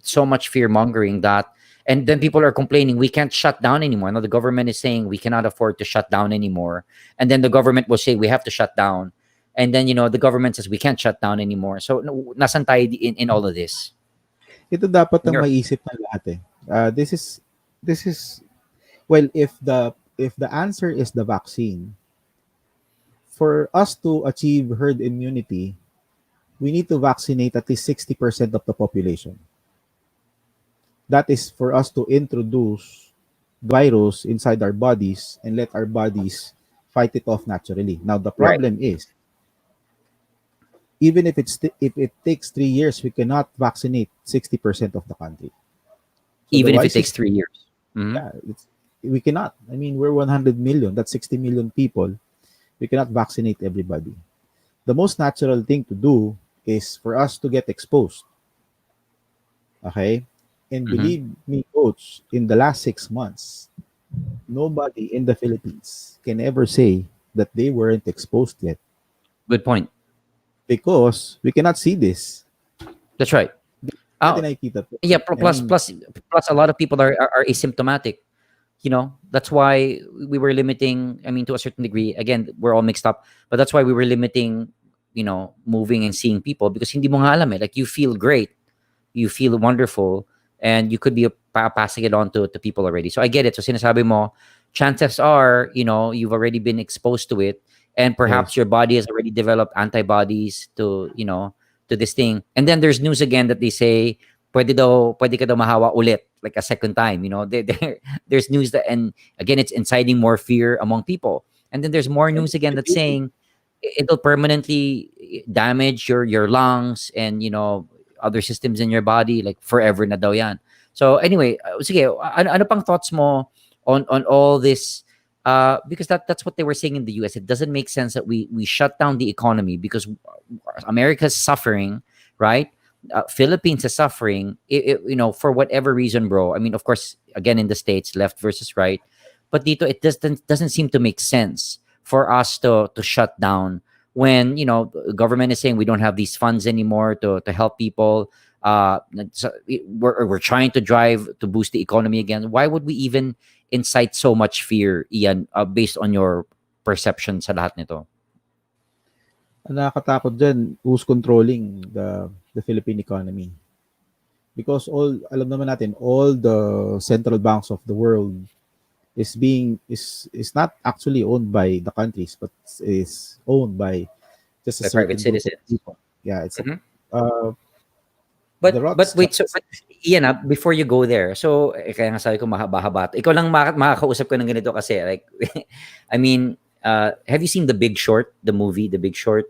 Speaker 1: so much fear mongering that, and then people are complaining we can't shut down anymore. Now the government is saying we cannot afford to shut down anymore, and then the government will say we have to shut down, and then the government says we can't shut down anymore. So nasan tayo in all of this?
Speaker 2: Ito dapat ang
Speaker 1: You're,
Speaker 2: maiisip ng lahat eh. This is well, if the answer is the vaccine, for us to achieve herd immunity, we need to vaccinate at least 60% of the population. That is for us to introduce virus inside our bodies and let our bodies fight it off naturally. Now the
Speaker 1: right.
Speaker 2: problem is, even if it takes 3 years, we cannot vaccinate 60% of the country. So the
Speaker 1: Even if it takes
Speaker 2: wisest,
Speaker 1: 3 years. Mhm.
Speaker 2: yeah, we cannot. I mean, we're 100 million. That's 60 million people. We cannot vaccinate everybody. The most natural thing to do is for us to get exposed. Okay? And
Speaker 1: Mhm.
Speaker 2: believe me, coach, in the last 6 months, nobody in the Philippines can ever say that they weren't exposed yet
Speaker 1: Good point.
Speaker 2: because we cannot see this.
Speaker 1: That's right.
Speaker 2: Hindi natin
Speaker 1: Uh,
Speaker 2: nakikita to.
Speaker 1: yeah.
Speaker 2: I
Speaker 1: Plus,
Speaker 2: mean,
Speaker 1: plus, a lot of people are asymptomatic. That's why we were limiting. I mean, to a certain degree, again, we're all mixed up, but that's why we were limiting. Moving and seeing people, because hindi mo nga alam eh. Like, you feel great, you feel wonderful, and you could be passing it on to people already. So I get it. So sinasabi mo, chances are, you've already been exposed to it, and perhaps
Speaker 2: yes.
Speaker 1: your body has already developed antibodies to this thing. And then there's news again that they say, pwede ka daw mahawa ulit, like a second time. There's news that, and again, it's inciting more fear among people. And then there's more
Speaker 2: And
Speaker 1: news again that's
Speaker 2: repeating.
Speaker 1: saying it'll permanently damage your lungs and other systems in your body, like forever na daw yan. So anyway, sige, ano pang thoughts mo on all this? Because that's what they were saying in the US. It doesn't make sense that we shut down the economy because America's suffering, right? Philippines is suffering, for whatever reason, bro. I mean, of course, again, in the States, left versus right, but dito it doesn't seem to make sense for us to shut down when the government is saying we don't have these funds anymore to help people. So we're trying to drive to boost the economy again. Why would we even incite so much fear, Ian, based on your perception sa lahat nito?
Speaker 2: Ang nakakatakot dyan, who's controlling the Philippine economy? Because alam naman natin, all the central banks of the world is not actually owned by the countries, but is owned by just a
Speaker 1: by private
Speaker 2: certain group of
Speaker 1: citizens.
Speaker 2: people. Yeah, it's a
Speaker 1: Mhm.
Speaker 2: uh, the
Speaker 1: But
Speaker 2: rot's
Speaker 1: wait, so
Speaker 2: choice.
Speaker 1: but Ian, before you go there, so kaya nga sabi ko mahaba-haba. Ikaw lang makakausap ko ng ganito kasi like, I mean, have you seen The Big Short, the movie, The Big Short?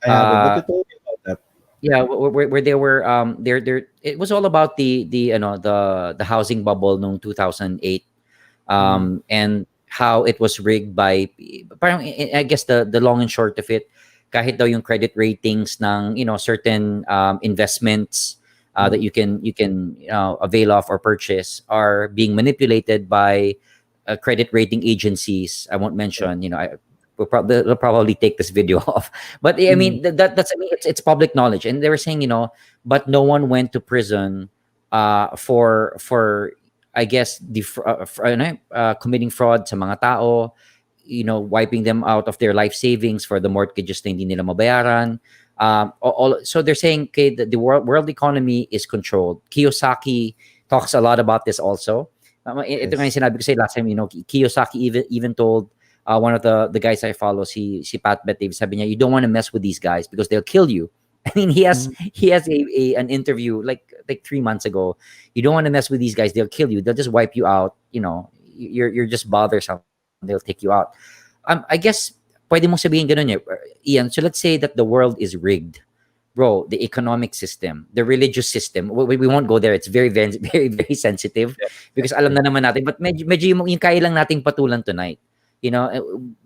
Speaker 2: I haven't, but you
Speaker 1: Uh,
Speaker 2: told me about that.
Speaker 1: yeah, where they were there it was all about the the housing bubble noong 2008,
Speaker 2: Mm,
Speaker 1: and how it was rigged by parang I guess the long and short of it, kahit daw yung credit ratings ng certain investments that
Speaker 2: mm,
Speaker 1: you can avail of or purchase are being manipulated by credit rating agencies. I won't
Speaker 2: yeah.
Speaker 1: mention, they'll probably take this video off. But I
Speaker 2: Mm,
Speaker 1: mean, that's, I mean, it's public knowledge, and they were saying, but no one went to prison for I guess committing fraud sa mga tao, wiping them out of their life savings for the mortgages na hindi nila mabayaran. So they're saying, okay, the world economy is controlled. Kiyosaki talks a lot about this also. Ito nga yung
Speaker 2: yes.
Speaker 1: sinabi ko sa last time, Kiyosaki even told one of the guys I follow, si Pat Bet Davis, sabi niya, you don't want to mess with these guys because they'll kill you. I mean,
Speaker 2: Mm,
Speaker 1: he has an interview like 3 months ago. You don't want to mess with these guys; they'll kill you. They'll just wipe you out. You're just bothersome. They'll take you out. I guess pwede mong sabihin ganun eh, Ian. So let's say that the world is rigged, bro. The economic system, the religious system. We won't go there. It's very very very sensitive
Speaker 2: yeah,
Speaker 1: because alam
Speaker 2: sensitive.
Speaker 1: na naman natin. But medyo yung kaya lang nating patulan tonight.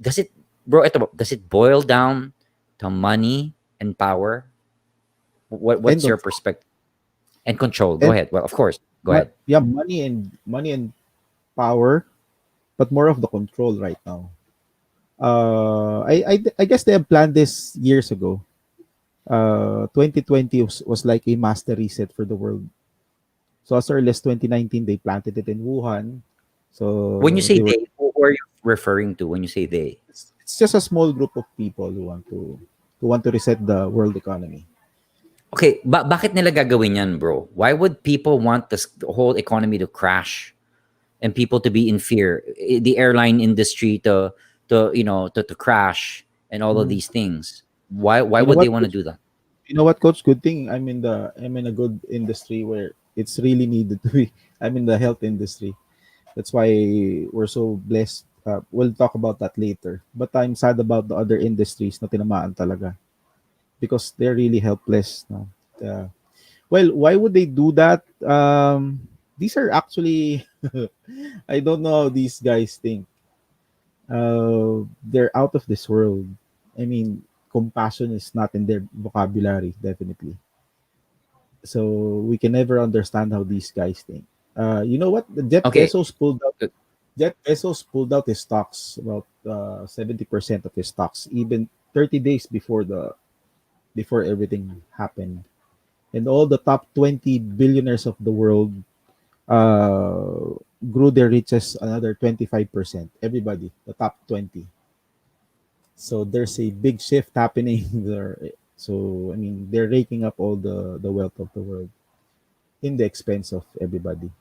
Speaker 1: Does it, bro? Does it boil down to money and power?
Speaker 2: And
Speaker 1: What's your
Speaker 2: control.
Speaker 1: perspective and control? Go
Speaker 2: And
Speaker 1: ahead. Well, of course, go ahead.
Speaker 2: yeah, money and power, but more of the control right now. I guess they have planned this years ago. 2020 was like a master reset for the world. So as early as 2019, they planted it in Wuhan.
Speaker 1: When you
Speaker 2: So
Speaker 1: say
Speaker 2: they were.
Speaker 1: they, who are you referring to when you say they?
Speaker 2: It's just a small group of people who want to reset the world economy.
Speaker 1: Okay, bakit nila gagawin yan, bro? Why would people want the whole economy to crash and people to be in fear? The airline industry to crash and all of
Speaker 2: Mm.
Speaker 1: these things. Why
Speaker 2: You know
Speaker 1: would they
Speaker 2: what,
Speaker 1: want to
Speaker 2: coach?
Speaker 1: do that?
Speaker 2: You know what, coach? Good thing I'm in a good industry where it's really needed to be. I'm in the health industry. That's why we're so blessed. We'll talk about that later. But I'm sad about the other industries na tinamaan talaga because they're really helpless. No? Uh, well, why would they do that? These are actually, I don't know how these guys think. They're out of this world. I mean, compassion is not in their vocabulary, definitely. So we can never understand how these guys think. You know what?
Speaker 1: Okay.
Speaker 2: Jeff Bezos pulled out his stocks, about 70% of his stocks, even 30 days before everything happened. And all the top 20 billionaires of the world grew their riches another 25%. Everybody, the top 20. So there's a big shift happening there. So I mean, they're raking up all the wealth of the world in the expense of everybody.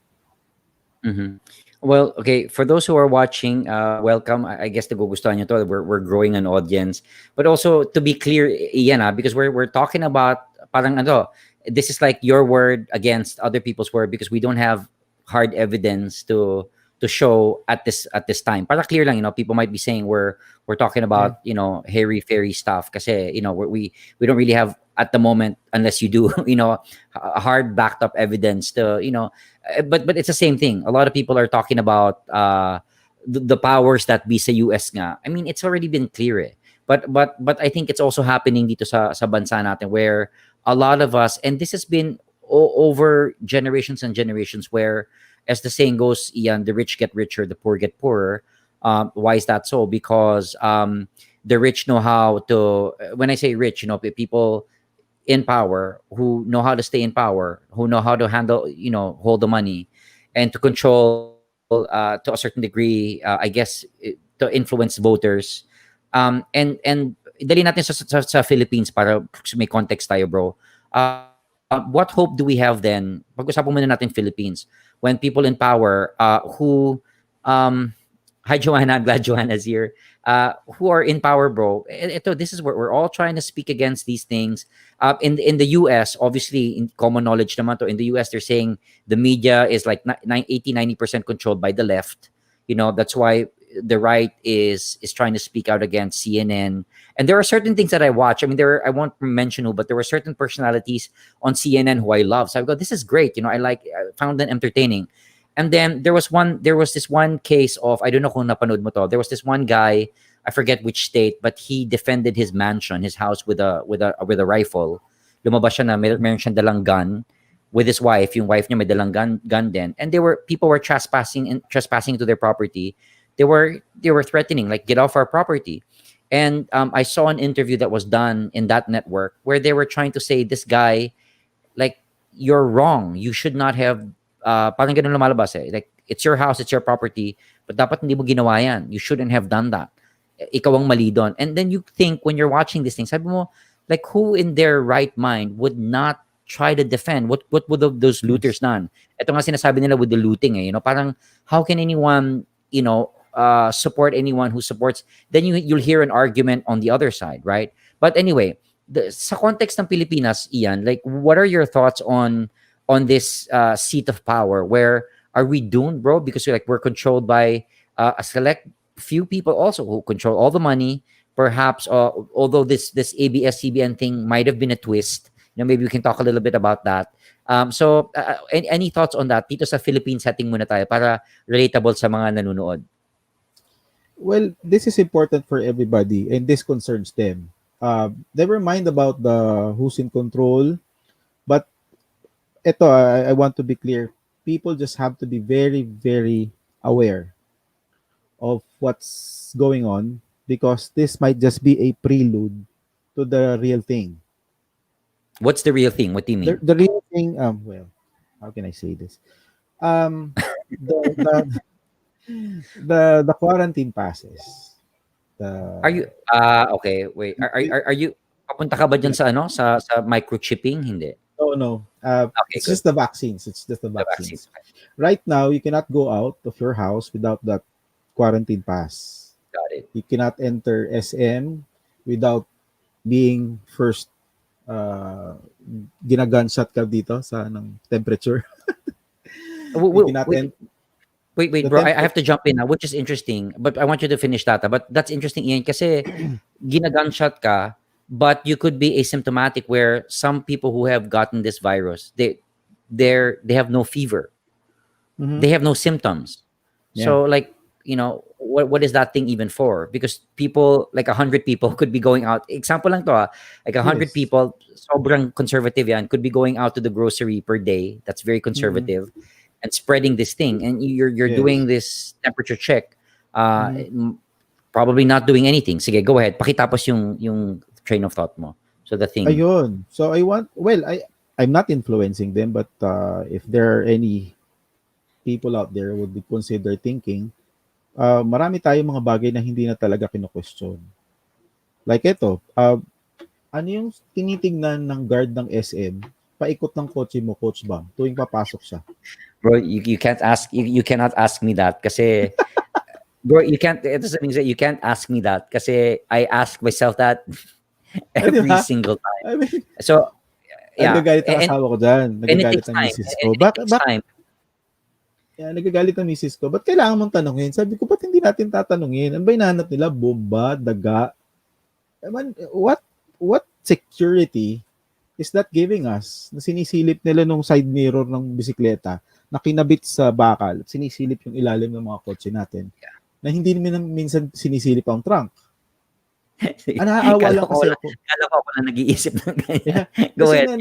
Speaker 1: Mhm. Well, okay, for those who are watching, welcome. I guess nagugustuhan nyo to. We're growing an audience. But also, to be clear, Ian, because we're talking about parang ano, this is like your word against other people's word because we don't have hard evidence to show at this time. Para clear lang, people might be saying we're talking
Speaker 2: Yeah.
Speaker 1: about, hairy fairy stuff kasi, we don't really have at the moment unless you do, a hard backed up evidence to, but it's the same thing. A lot of people are talking about the powers that be sa US nga. I mean, it's already been clear eh. But I think it's also happening dito sa bansa natin where a lot of us, and this has been over generations and generations, where as the saying goes, Ian, the rich get richer, the poor get poorer. Why is that so? Because the rich know how to, when I say rich, people in power who know how to stay in power, who know how to handle, hold the money, and to control to a certain degree, I guess, to influence voters. And dali natin sa Philippines para may context tayo, bro. What hope do we have then? Pag-usapan muna natin Philippines when people in power who um Hi, Joanna. I'm glad Joanna's here. Who are in power, bro? Ito, this is where we're all trying to speak against these things. In the U.S., obviously, in common knowledge naman to, in the U.S., they're saying the media is like 80-90% controlled by the left. That's why the right is trying to speak out against CNN. And there are certain things that I watch. I mean, I won't mention who, but there were certain personalities on CNN who I love. So I go, this is great. I found them entertaining. And then there was this one case of, I don't know kung napanood mo to. There was this one guy, I forget which state, but he defended his mansion, his house with a rifle. Lumabas siya na meron siyang dalang gun with his wife. Yung wife niya may dalang gun din. And people were trespassing to their property. They were threatening, like, get off our property. And I saw an interview that was done in that network where they were trying to say, this guy, like, you're wrong. You should not have, parang ganun lumalabas eh. Like, it's your house, it's your property, but dapat hindi mo ginawa yan. You shouldn't have done that. Ikaw ang mali doon. And then you think, when you're watching these things, sabi mo, like, who in their right mind would not try to defend? What would those looters
Speaker 2: Yes.
Speaker 1: done? Ito nga sinasabi nila with the looting eh. Parang, how can anyone, support anyone who supports? Then you'll hear an argument on the other side, right? But anyway, sa context ng Pilipinas, Ian, like, what are your thoughts on this seat of power? Where are we doomed, bro? Because we're controlled by a select few people also who control all the money. Perhaps, although this ABS-CBN thing might have been a twist, maybe we can talk a little bit about that. So, any thoughts on that? Dito sa Philippine setting muna tayo para relatable sa mga nanonood.
Speaker 2: Well, this is important for everybody, and this concerns them. Never mind about the who's in control, but I want to be clear. People just have to be very, very aware of what's going on, because this might just be a prelude to the real thing.
Speaker 1: What's the real thing? What do you
Speaker 2: The,
Speaker 1: mean?
Speaker 2: the real thing, well, how can I say this? Um, the, the, the quarantine passes.
Speaker 1: Are you,
Speaker 2: The
Speaker 1: okay, wait. Are you, papunta ka ba dyan sa sa microchipping? Hindi.
Speaker 2: No, no.
Speaker 1: Okay,
Speaker 2: It's
Speaker 1: good.
Speaker 2: just the vaccines. It's just the
Speaker 1: The vaccine.
Speaker 2: vaccines. Right now, you cannot go out of your house without that quarantine pass.
Speaker 1: Got it.
Speaker 2: You cannot enter SM without being first ginagunshot ka dito sa ng temperature. You cannot
Speaker 1: Wait, wait,
Speaker 2: the
Speaker 1: bro. I have
Speaker 2: temperature.
Speaker 1: to jump in now, which is interesting. But I want you to finish that. But that's interesting, Ian, kasi ginagunshot ka, but you could be asymptomatic, where some people who have gotten this virus, they have no fever.
Speaker 2: Mhm.
Speaker 1: They have no symptoms.
Speaker 2: Yeah.
Speaker 1: So, like, what is that thing even for? Because people, like 100 people could be going out. Example lang to, like 100
Speaker 2: Yes.
Speaker 1: people, sobrang conservative yan, could be going out to the grocery per day. That's very
Speaker 2: Mhm.
Speaker 1: conservative, and spreading this thing. And you're doing
Speaker 2: Yes.
Speaker 1: this temperature check, uh,
Speaker 2: Mhm.
Speaker 1: m- probably not doing anything. Sige, go ahead. Pakitapos yung train of thought mo. So the thing.
Speaker 2: Ayun. So I'm not influencing them, but if there are any people out there would be consider thinking, marami tayong mga bagay na hindi na talaga kino-question. Like ito, ano yung tinitingnan ng guard ng SM, paikot ng kotse mo, Coach Bang, tuwing papasok siya?
Speaker 1: Bro, you can't ask, you cannot ask me that kasi, bro, you can't, ito sa things that you can't ask me that kasi I ask myself that
Speaker 2: Di
Speaker 1: every
Speaker 2: ba?
Speaker 1: single time.
Speaker 2: I mean,
Speaker 1: So, yeah,
Speaker 2: nagagalit ang asawa ko dyan.
Speaker 1: and it
Speaker 2: Nagagalit
Speaker 1: takes
Speaker 2: ang
Speaker 1: time.
Speaker 2: misis
Speaker 1: And
Speaker 2: ko.
Speaker 1: it takes time.
Speaker 2: Nagagalit ang misis ko. Ba't kailangan mong tanungin? Sabi ko, ba't hindi natin tatanungin? Ano ba hinahanap nila? Bomba, daga? I mean, what security is that giving us? Na sinisilip nila nung side mirror ng bisikleta na kinabit sa bakal, sinisilip yung ilalim ng mga kotse natin, na hindi naman minsan sinisilip ang trunk. Naaawa lang kasi ako.
Speaker 1: Kala ko lang nag-iisip ng ganyan.
Speaker 2: Yeah.
Speaker 1: Go
Speaker 2: Kasi
Speaker 1: ahead.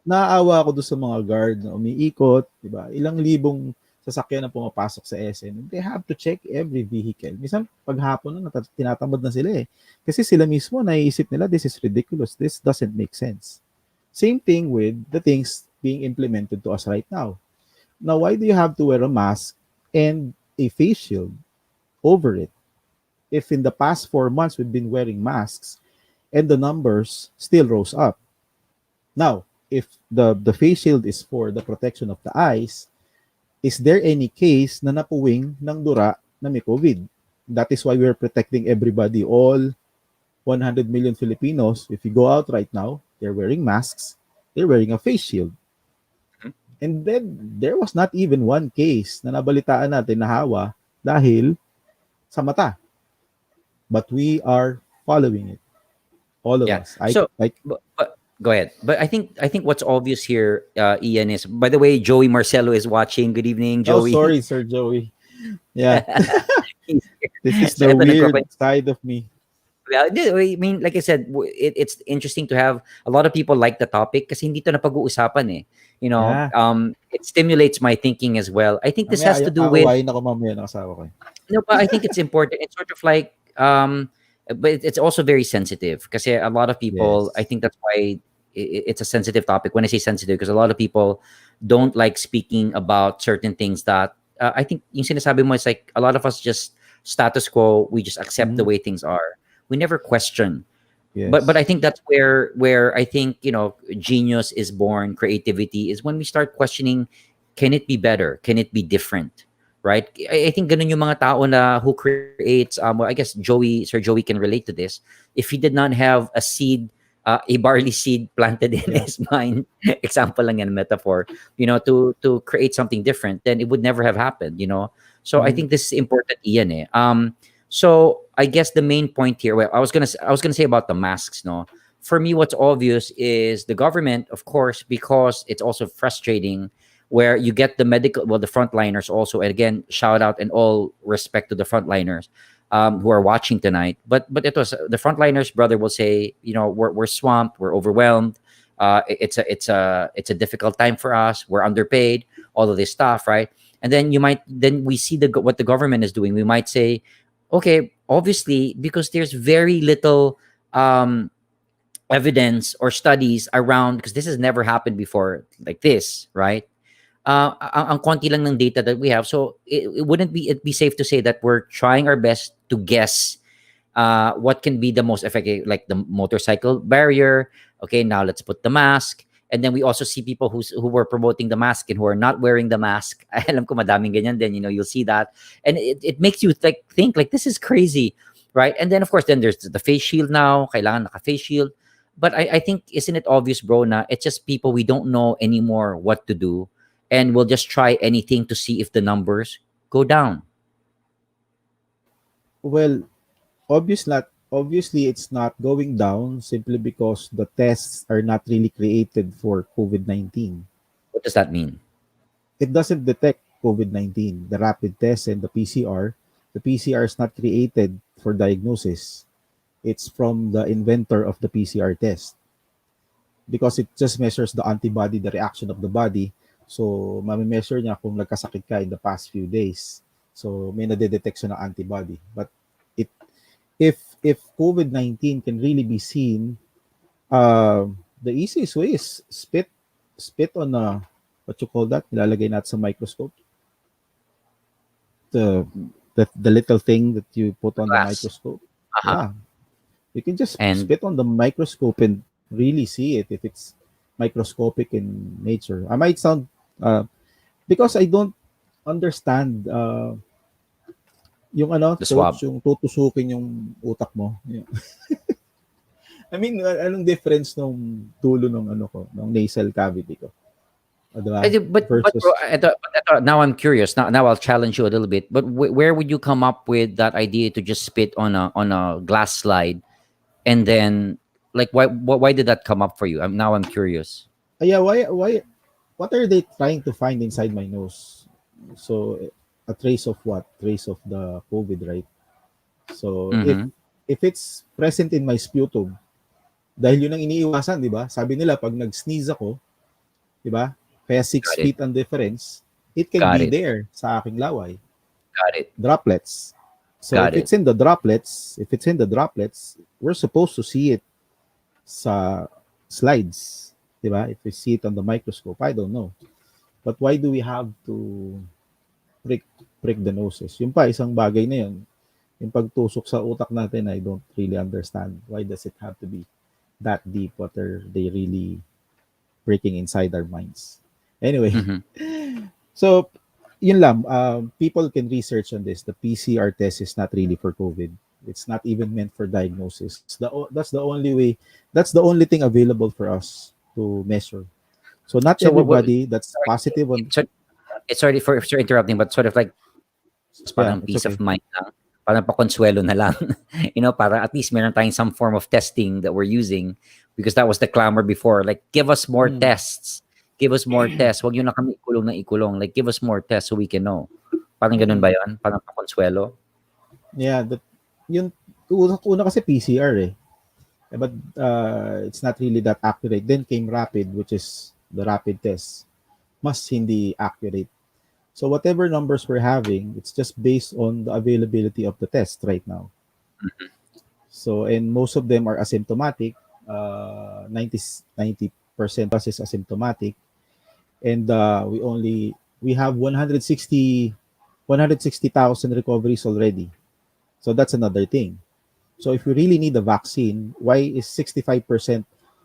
Speaker 2: naaawa ako doon sa mga guard na umiikot, di ba? Ilang libong sasakyan na pumapasok sa SM. They have to check every vehicle. Minsan, paghapon na, tinatamad na sila eh. Kasi sila mismo, naiisip nila, this is ridiculous. This doesn't make sense. Same thing with the things being implemented to us right now. Now, why do you have to wear a mask and a face shield over it? If in the past 4 months we've been wearing masks and the numbers still rose up. Now, if the face shield is for the protection of the eyes, is there any case na napuwing ng dura na may COVID? That is why we're protecting everybody. All 100 million Filipinos, if you go out right now, they're wearing masks, they're wearing a face shield.
Speaker 1: Mhm.
Speaker 2: And then, there was not even one case na nabalitaan natin na hawa dahil sa mata. But we are following it, all of
Speaker 1: Yeah.
Speaker 2: us.
Speaker 1: So,
Speaker 2: I
Speaker 1: but go ahead. But I think what's obvious here, Ian, is, by the way, Joey Marcelo is watching. Good evening,
Speaker 2: oh,
Speaker 1: Joey.
Speaker 2: sorry, Sir Joey. Yeah,
Speaker 1: He's
Speaker 2: this
Speaker 1: here.
Speaker 2: is
Speaker 1: So
Speaker 2: the
Speaker 1: ito
Speaker 2: weird
Speaker 1: nagkwakwen.
Speaker 2: side of me.
Speaker 1: Yeah, I mean, like I said, it's interesting to have a lot of people like the topic kasi hindi to napag-uusapan eh.
Speaker 2: Yeah.
Speaker 1: It stimulates my thinking as well. I think this
Speaker 2: Mamaya
Speaker 1: has to do with,
Speaker 2: aawayin ako mamaya ng asawa ko.
Speaker 1: no, but I think it's important. It's sort of like, but it's also very sensitive because a lot of people, I
Speaker 2: Yes.
Speaker 1: think that's why it's a sensitive topic. When I say sensitive, because a lot of people don't like speaking about certain things that, I think yung sinasabi mo is like a lot of us just status quo. We just accept the
Speaker 2: Mhm.
Speaker 1: way things are. We never question. But I
Speaker 2: Yes.
Speaker 1: think that's where I think, genius is born. Creativity is when we start questioning, can it be better, can it be different, right? I think ganun yung mga tao na who creates, well, I guess Sir Joey can relate to this. If he did not have a seed, a barley seed planted in
Speaker 2: Yeah.
Speaker 1: his mind, example lang yan, metaphor, to create something different, then it would never have happened. So I
Speaker 2: Mhm.
Speaker 1: think this is important, Ian. So I guess the main point here, well, I was gonna say about the masks. No, for me, what's obvious is the government, of course, because it's also frustrating. Where you get the medical, well, the frontliners also, and again, shout out and all respect to the frontliners who are watching tonight. But it was the frontliners, brother, will say, we're swamped, we're overwhelmed. It's a difficult time for us. We're underpaid, all of this stuff, right? And then we see what the government is doing. We might say, okay, obviously, because there's very little um, evidence or studies around, because this has never happened before like this, right? Ang konti lang ng data that we have. So it wouldn't be it be safe to say that we're trying our best to guess what can be the most effective, like the motorcycle barrier. Okay, now let's put the mask. And then we also see people who were promoting the mask and who are not wearing the mask. Alam ko madaming ganyan din, you'll see that. And it makes you think like this is crazy, right? And then of course, then there's the face shield now. Kailangan naka-face shield. But I think, isn't it obvious, bro, na it's just people, we don't know anymore what to do. And we'll just try anything to see if the numbers go down.
Speaker 2: Well, obviously it's not going down simply because the tests are not really created for COVID-19.
Speaker 1: What does that mean?
Speaker 2: It doesn't detect COVID-19. The rapid test and the PCR is not created for diagnosis. It's from the inventor of the PCR test because it just measures the antibody, the reaction of the body. So, mami-measure niya kung nagkasakit ka in the past few days. So, may nade-detect siya ng antibody. But it if COVID-19 can really be seen, the easiest way is spit on a, what you call that? Nilalagay natin sa microscope. The the little thing that you put on the
Speaker 1: Glass.
Speaker 2: microscope.
Speaker 1: Uh-huh.
Speaker 2: Yeah, you can just
Speaker 1: And
Speaker 2: spit on the microscope and really see it if it's microscopic in nature. I might sound because I don't understand yung ano,
Speaker 1: the swab.
Speaker 2: coach, yung tutusukin yung utak mo. Yeah. I mean, anong difference nung dulo ng ano ko, ng nasal cavity ko? O, di ba?
Speaker 1: But bro,
Speaker 2: Versus,
Speaker 1: now I'm curious. Now I'll challenge you a little bit. But where would you come up with that idea to just spit on a glass slide, and then, like, why did that come up for you? I'm curious.
Speaker 2: yeah, what are they trying to find inside my nose? So, a trace of what? Trace of the COVID, right? So,
Speaker 1: Mm-hmm.
Speaker 2: if it's present in my sputum, dahil yun ang iniiwasan, di ba? Sabi nila, pag nag-sneeze ako, di ba? Kaya six
Speaker 1: Got it.
Speaker 2: feet ang difference, it can
Speaker 1: Got
Speaker 2: be
Speaker 1: it.
Speaker 2: there sa aking laway.
Speaker 1: Got it.
Speaker 2: Droplets. So,
Speaker 1: Got it.
Speaker 2: if it's in the droplets, we're supposed to see it sa slides, di ba? If we see it on the microscope, I don't know. But why do we have to prick prick the noses? Yung pa, isang bagay na yun, yung pagtusok sa utak natin, I don't really understand. Why does it have to be that deep? What are they really breaking inside our minds? Anyway,
Speaker 1: Mm-hmm.
Speaker 2: so yun lang, people can research on this. The PCR test is not really for COVID. It's not even meant for diagnosis. That's the only way. That's the only thing available for us to measure. So not
Speaker 1: So what
Speaker 2: everybody that's
Speaker 1: sorry,
Speaker 2: positive on.
Speaker 1: sorry for interrupting, but sort of like
Speaker 2: Yeah,
Speaker 1: parang
Speaker 2: it's
Speaker 1: peace of
Speaker 2: okay.
Speaker 1: mind lang, parang pakonsuelo na lang. Para at least meron tayong some form of testing that we're using because that was the clamor before. Like, give us more
Speaker 2: Mm.
Speaker 1: tests. Give us more tests. Wag yun na kami ikulong na ikulong. Like, give us more tests so we can know. Parang ganun ba
Speaker 2: Mm.
Speaker 1: yun? Parang pakonsuelo?
Speaker 2: Yeah, that yun una kasi PCR eh. But it's not really that accurate. Then came rapid, which is the rapid test. Mas hindi accurate. So whatever numbers we're having, it's just based on the availability of the test right now. So and most of them are asymptomatic. 90% plus is asymptomatic, and we have 160,000 recoveries already. So that's another thing. So if you really need a vaccine, why is 65%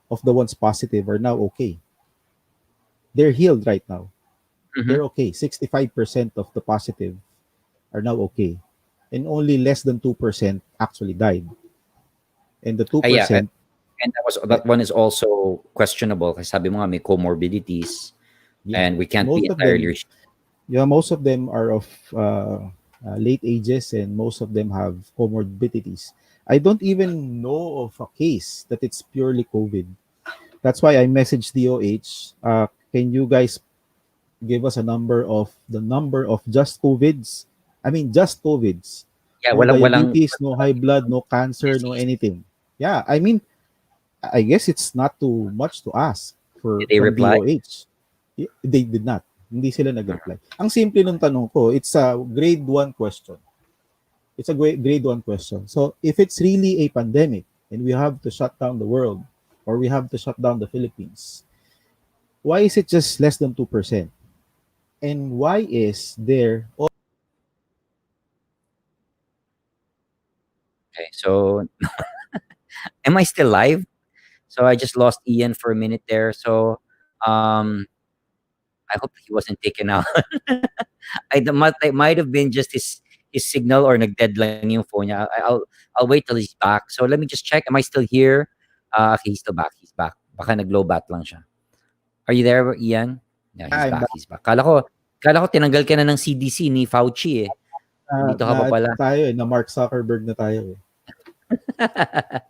Speaker 2: of the ones positive are now okay? They're healed right now.
Speaker 1: Mm-hmm.
Speaker 2: They're okay. 65% of the positive are now okay. And only less than 2% actually died. And the
Speaker 1: Yeah,
Speaker 2: 2%,
Speaker 1: and
Speaker 2: eh,
Speaker 1: that one is also questionable kasi sabi mo nga may comorbidities
Speaker 2: yeah,
Speaker 1: and we can't be
Speaker 2: most of them,
Speaker 1: entirely
Speaker 2: yeah, most of them are of late ages, and most of them have comorbidities. I don't even know of a case that it's purely COVID. That's why I messaged DOH. Can you guys give us a number of just COVIDs? I mean, just COVIDs.
Speaker 1: yeah,
Speaker 2: No
Speaker 1: walang
Speaker 2: diabetes, no high blood, no cancer, no
Speaker 1: disease.
Speaker 2: anything. Yeah, I mean, I guess it's not too much to ask
Speaker 1: Did
Speaker 2: for
Speaker 1: they
Speaker 2: from
Speaker 1: reply?
Speaker 2: DOH. They did not. Hindi sila nag-reply. Ang simple ng tanong ko, it's a grade 1 question. It's a grade 1 question. So, if it's really a pandemic and we have to shut down the world or we have to shut down the Philippines, why is it just less than 2%? And why is there
Speaker 1: Okay, so am I still live? So I just lost Ian for a minute there. So um, I hope he wasn't taken out. It might have been just his signal or nag-dead lang yung phone niya. I'll wait till he's back. So let me just check. Am I still here? Okay, he's still back. He's back. Baka nag-low bat lang siya. Are you there, Ian? Yeah, he's
Speaker 2: I'm
Speaker 1: back.
Speaker 2: back
Speaker 1: He's back. Kala ko tinanggal ka na ng CDC ni Fauci eh. Nandito ka
Speaker 2: na
Speaker 1: pa pala.
Speaker 2: tayo eh, na Mark Zuckerberg na tayo eh.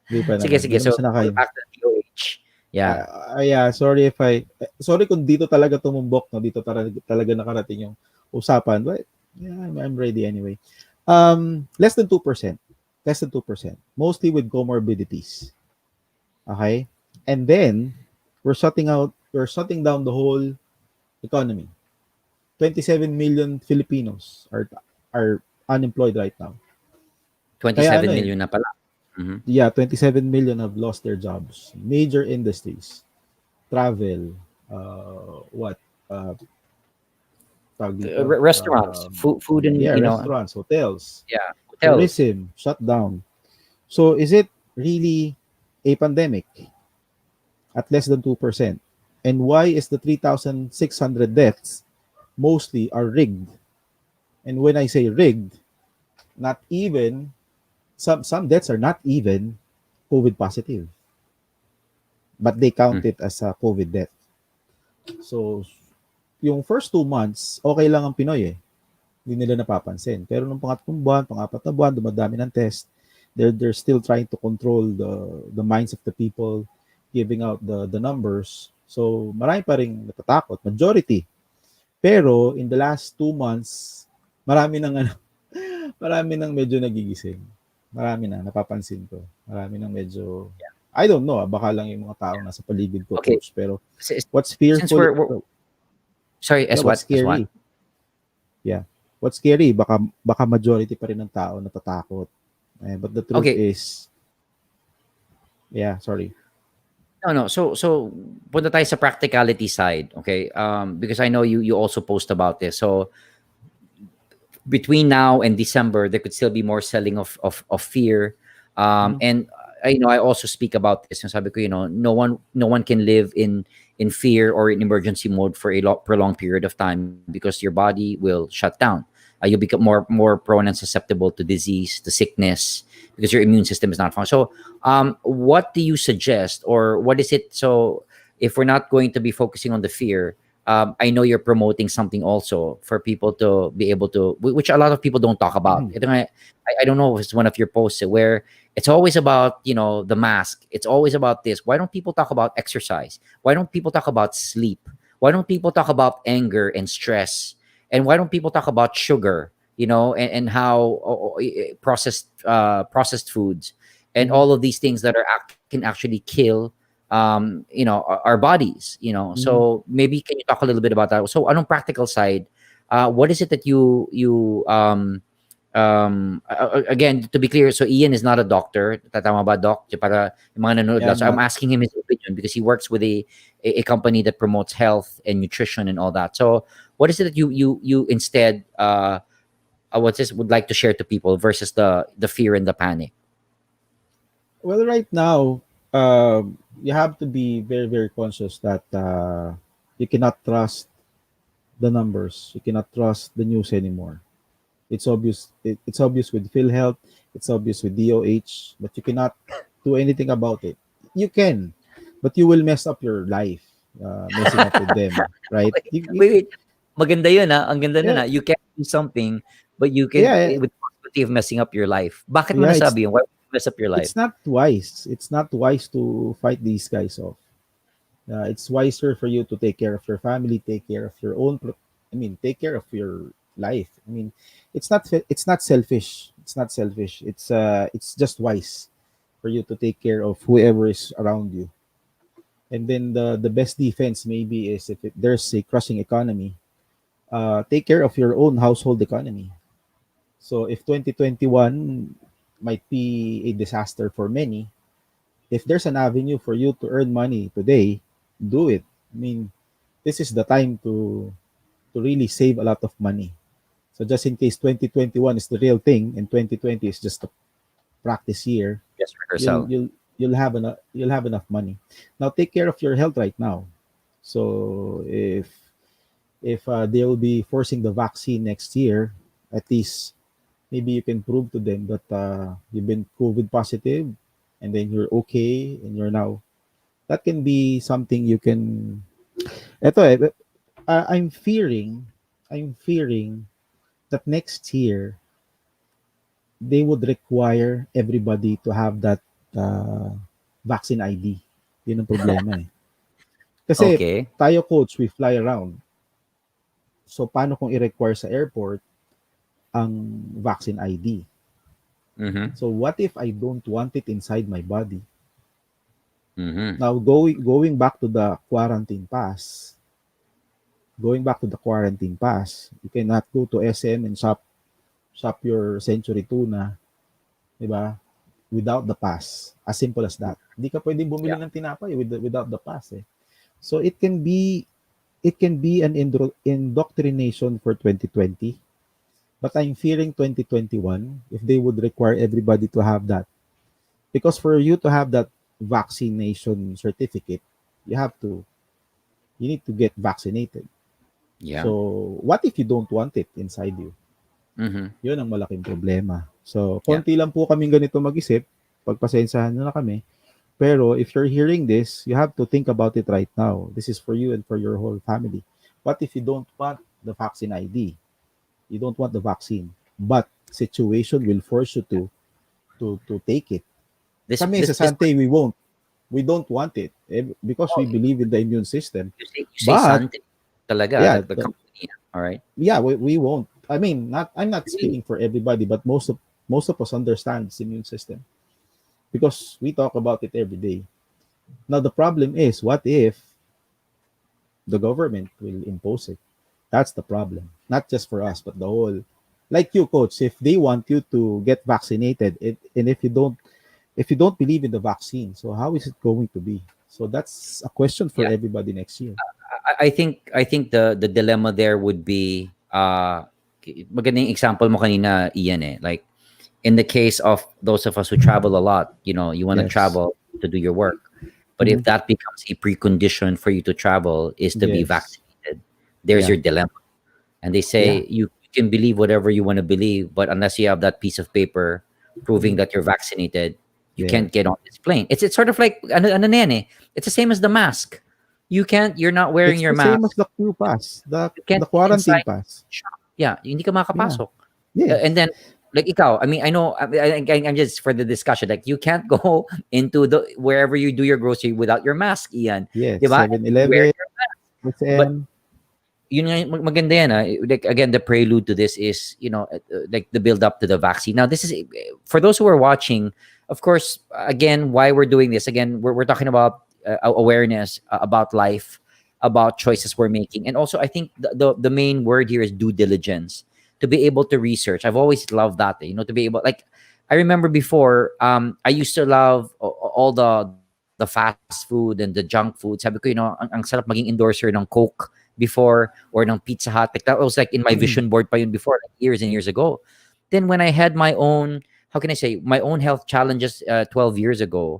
Speaker 2: Hindi pa
Speaker 1: Sige,
Speaker 2: naman.
Speaker 1: sige.
Speaker 2: Hindi naman
Speaker 1: So
Speaker 2: siya nakain.
Speaker 1: back to DOH. Yeah.
Speaker 2: Yeah, sorry kung dito talaga tumumbok, no? Dito talaga nakarating yung usapan. But yeah, I'm ready anyway. Less than 2%. Less than 2%. Mostly with comorbidities. Okay? And then we're shutting down the whole economy. 27 million Filipinos are unemployed right now. Kaya
Speaker 1: 27 million na pala. Mhm.
Speaker 2: yeah, 27 million have lost their jobs. Major industries, travel, what, uh, tawag dito,
Speaker 1: Restaurants, food and
Speaker 2: yeah, restaurants, hotels,
Speaker 1: yeah, hotels.
Speaker 2: tourism shut down. So is it really a pandemic at less than 2%? And why is the 3,600 deaths mostly are rigged? And when I say rigged, not even some deaths are not even COVID positive, but they count
Speaker 1: Hmm.
Speaker 2: it as a COVID death. So yung first 2 months, okay lang ang Pinoy eh. Hindi nila napapansin. Pero nung pangatlong buwan, pangapat na buwan, dumadami ng test. They're still trying to control the minds of the people, giving out the numbers. So marami pa ring natatakot, majority. Pero in the last 2 months, marami nang ano, marami nang medyo nagigising. Marami na napapansin ko. Marami nang medyo I don't know, baka lang yung mga taong nasa paligid ko,
Speaker 1: Okay.
Speaker 2: coach. Pero
Speaker 1: S-
Speaker 2: what's
Speaker 1: Since
Speaker 2: fearful,
Speaker 1: we're sorry,
Speaker 2: yeah,
Speaker 1: as
Speaker 2: what's
Speaker 1: what? As what?
Speaker 2: scary, yeah. What's scary, baka majority pa rin ng tao natatakot. But the truth
Speaker 1: Okay.
Speaker 2: is, yeah, sorry.
Speaker 1: No. So punta tayo sa practicality side, okay? Because I know you also post about this. So between now and December, there could still be more selling of fear.
Speaker 2: Mhm.
Speaker 1: And I also speak about this. And sabi ko, no one can live in fear or in emergency mode for a prolonged period of time, because your body will shut down. You'll become more prone and susceptible to disease, to sickness, because your immune system is not functioning. So, what do you suggest, or what is it? So, if we're not going to be focusing on the fear, I know you're promoting something also for people to be able to, which a lot of people don't talk about.
Speaker 2: Mhm.
Speaker 1: Ito nga, I don't know if it's one of your posts where it's always about, the mask. It's always about this. Why don't people talk about exercise? Why don't people talk about sleep? Why don't people talk about anger and stress? And why don't people talk about sugar? And how processed foods and
Speaker 2: Mhm.
Speaker 1: all of these things that can actually kill our bodies.
Speaker 2: Mhm.
Speaker 1: So maybe can you talk a little bit about that? So on practical side, what is it that again, to be clear, so Ian is not a doctor. Tatama ba, doc? Para yung mga nanonood
Speaker 2: Yeah,
Speaker 1: lang.
Speaker 2: I'm
Speaker 1: So I'm
Speaker 2: not.
Speaker 1: asking him his opinion because he works with a company that promotes health and nutrition and all that. So what is it that you instead what's this would like to share to people versus the fear and the panic?
Speaker 2: Well, right now, you have to be very, very conscious that you cannot trust the numbers. You cannot trust the news anymore. It's obvious. It's obvious with PhilHealth. It's obvious with DOH, but you cannot do anything about it. You can, but you will mess up your life, messing up with them, right?
Speaker 1: Wait, wait. Maganda yun, ah. Ang ganda nun,
Speaker 2: Yeah,
Speaker 1: ah. You can do something, but you can,
Speaker 2: yeah,
Speaker 1: with the possibility of messing up your life. Bakit mo
Speaker 2: yeah.
Speaker 1: nasabi yun? Why would you mess up your life?
Speaker 2: It's not wise. It's not wise to fight these guys off. It's wiser for you to take care of your family, take care of your own. I mean, take care of your life. I mean, it's not selfish. It's not selfish. It's just wise for you to take care of whoever is around you. And then the best defense maybe is if there's a crushing economy, take care of your own household economy. So if 2021 might be a disaster for many, if there's an avenue for you to earn money today, do it. I mean, this is the time to really save a lot of money. So just in case 2021 is the real thing and 2020 is just a practice year,
Speaker 1: Just
Speaker 2: you'll
Speaker 1: rehearsal.
Speaker 2: you'll you'll have enough money. Now take care of your health right now. So if they will be forcing the vaccine next year, at least maybe you can prove to them that you've been COVID positive and then you're okay and you're now, that can be something you can. Eto I'm fearing that next year they would require everybody to have that uh, vaccine ID. Yun ang problema eh. Kasi
Speaker 1: Okay.
Speaker 2: tayo coach, we fly around. So paano kung i-require sa airport ang vaccine ID?
Speaker 1: Mm-hmm.
Speaker 2: So what if I don't want it inside my body?
Speaker 1: Mm-hmm.
Speaker 2: Now going back to the quarantine pass, you cannot go to SM and shop your century tuna, 'di ba? Without the pass. As simple as that. Hindi ka pwedeng bumili
Speaker 1: Yeah.
Speaker 2: ng tinapay without the pass eh. So it can be an indoctrination for 2020, but I'm fearing 2021 if they would require everybody to have that. Because for you to have that vaccination certificate, you have to you need to get vaccinated.
Speaker 1: Yeah.
Speaker 2: So, what if you don't want it inside you?
Speaker 1: Mm-hmm.
Speaker 2: Yun ang malaking problema. So,
Speaker 1: Yeah.
Speaker 2: konti lang po kaming ganito mag-isip. Pagpasensyahan nyo na kami. Pero if you're hearing this, you have to think about it right now. This is for you and for your whole family. What if you don't want the vaccine ID? You don't want the vaccine, but situation will force you to take it.
Speaker 1: This
Speaker 2: Kami
Speaker 1: this
Speaker 2: sa
Speaker 1: this
Speaker 2: Sante, we won't. We don't want it because
Speaker 1: oh,
Speaker 2: we believe in the immune system.
Speaker 1: you say
Speaker 2: But
Speaker 1: something talaga,
Speaker 2: yeah,
Speaker 1: the company. All right.
Speaker 2: yeah, we won't. I mean, not I'm not speaking for everybody, but most of us understand the immune system because we talk about it every day. Now the problem is, what if the government will impose it? That's the problem. Not just for us, but the whole. Like you, coach, if they want you to get vaccinated, and if you don't believe in the vaccine, so how is it going to be? So that's a question for
Speaker 1: Yeah.
Speaker 2: everybody next year.
Speaker 1: I think the dilemma there would be magandang example mo kanina, Ian, like in the case of those of us who travel a lot, you want to
Speaker 2: Yes.
Speaker 1: travel to do your work. But if
Speaker 2: Mhm.
Speaker 1: that becomes a precondition for you to travel is to be
Speaker 2: Yes.
Speaker 1: vaccinated, there's
Speaker 2: Yeah.
Speaker 1: your dilemma. And they
Speaker 2: Yeah.
Speaker 1: say you can believe whatever you want to believe, but unless you have that piece of paper proving
Speaker 2: Mhm.
Speaker 1: that you're vaccinated, you
Speaker 2: Yes.
Speaker 1: can't get on this plane. It's sort of like ano na yan eh. It's the same as the mask. You're not wearing
Speaker 2: It's
Speaker 1: your
Speaker 2: the same as
Speaker 1: mask.
Speaker 2: the Q pass,
Speaker 1: You
Speaker 2: the
Speaker 1: can't get
Speaker 2: quarantine
Speaker 1: inside
Speaker 2: pass.
Speaker 1: the shop. Yeah, hindi ka
Speaker 2: Yeah.
Speaker 1: makapasok. And
Speaker 2: Yes.
Speaker 1: then like ikaw, I mean, I know I'm just for the discussion. Like you can't go into the wherever you do your grocery without your mask, Ian.
Speaker 2: Yes.
Speaker 1: Diba? And you wear
Speaker 2: 7-Eleven,
Speaker 1: your but
Speaker 2: SM.
Speaker 1: yun nga maganda yan like again the prelude to this is like the build up to the vaccine. Now this is for those who are watching, of course, again why we're doing this again, we're talking about awareness about life, about choices we're making, and also I think the main word here is due diligence, to be able to research. I've always loved that, to be able, like, I remember before, I used to love all the fast food and the junk food. Sabi ko, ang sarap maging endorser ng Coke before, or ng Pizza Hut. Like that was like in my vision
Speaker 2: Mhm.
Speaker 1: board pa yun before, like years and years ago. Then when I had my own, how can I say, my own health challenges 12 years ago,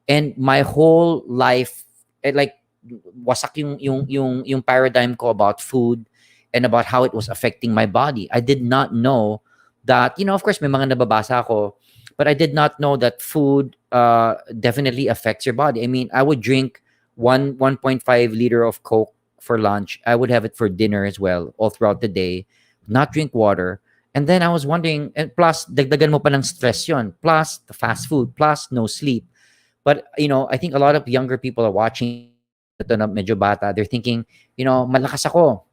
Speaker 1: and my whole life, like wasak yung paradigm ko about food and about how it was affecting my body. I did not know that, of course, may mga nababasa ako, but I did not know that food definitely affects your body. I mean, I would drink 1.5 liter of Coke for lunch. I would have it for dinner as well, all throughout the day, not drink water. And then I was wondering, and plus, dagdagan mo pa ng stress yun, plus the fast food, plus no sleep. But, I think a lot of younger people are watching this, ito na medyo bata, they're thinking, malakas ako.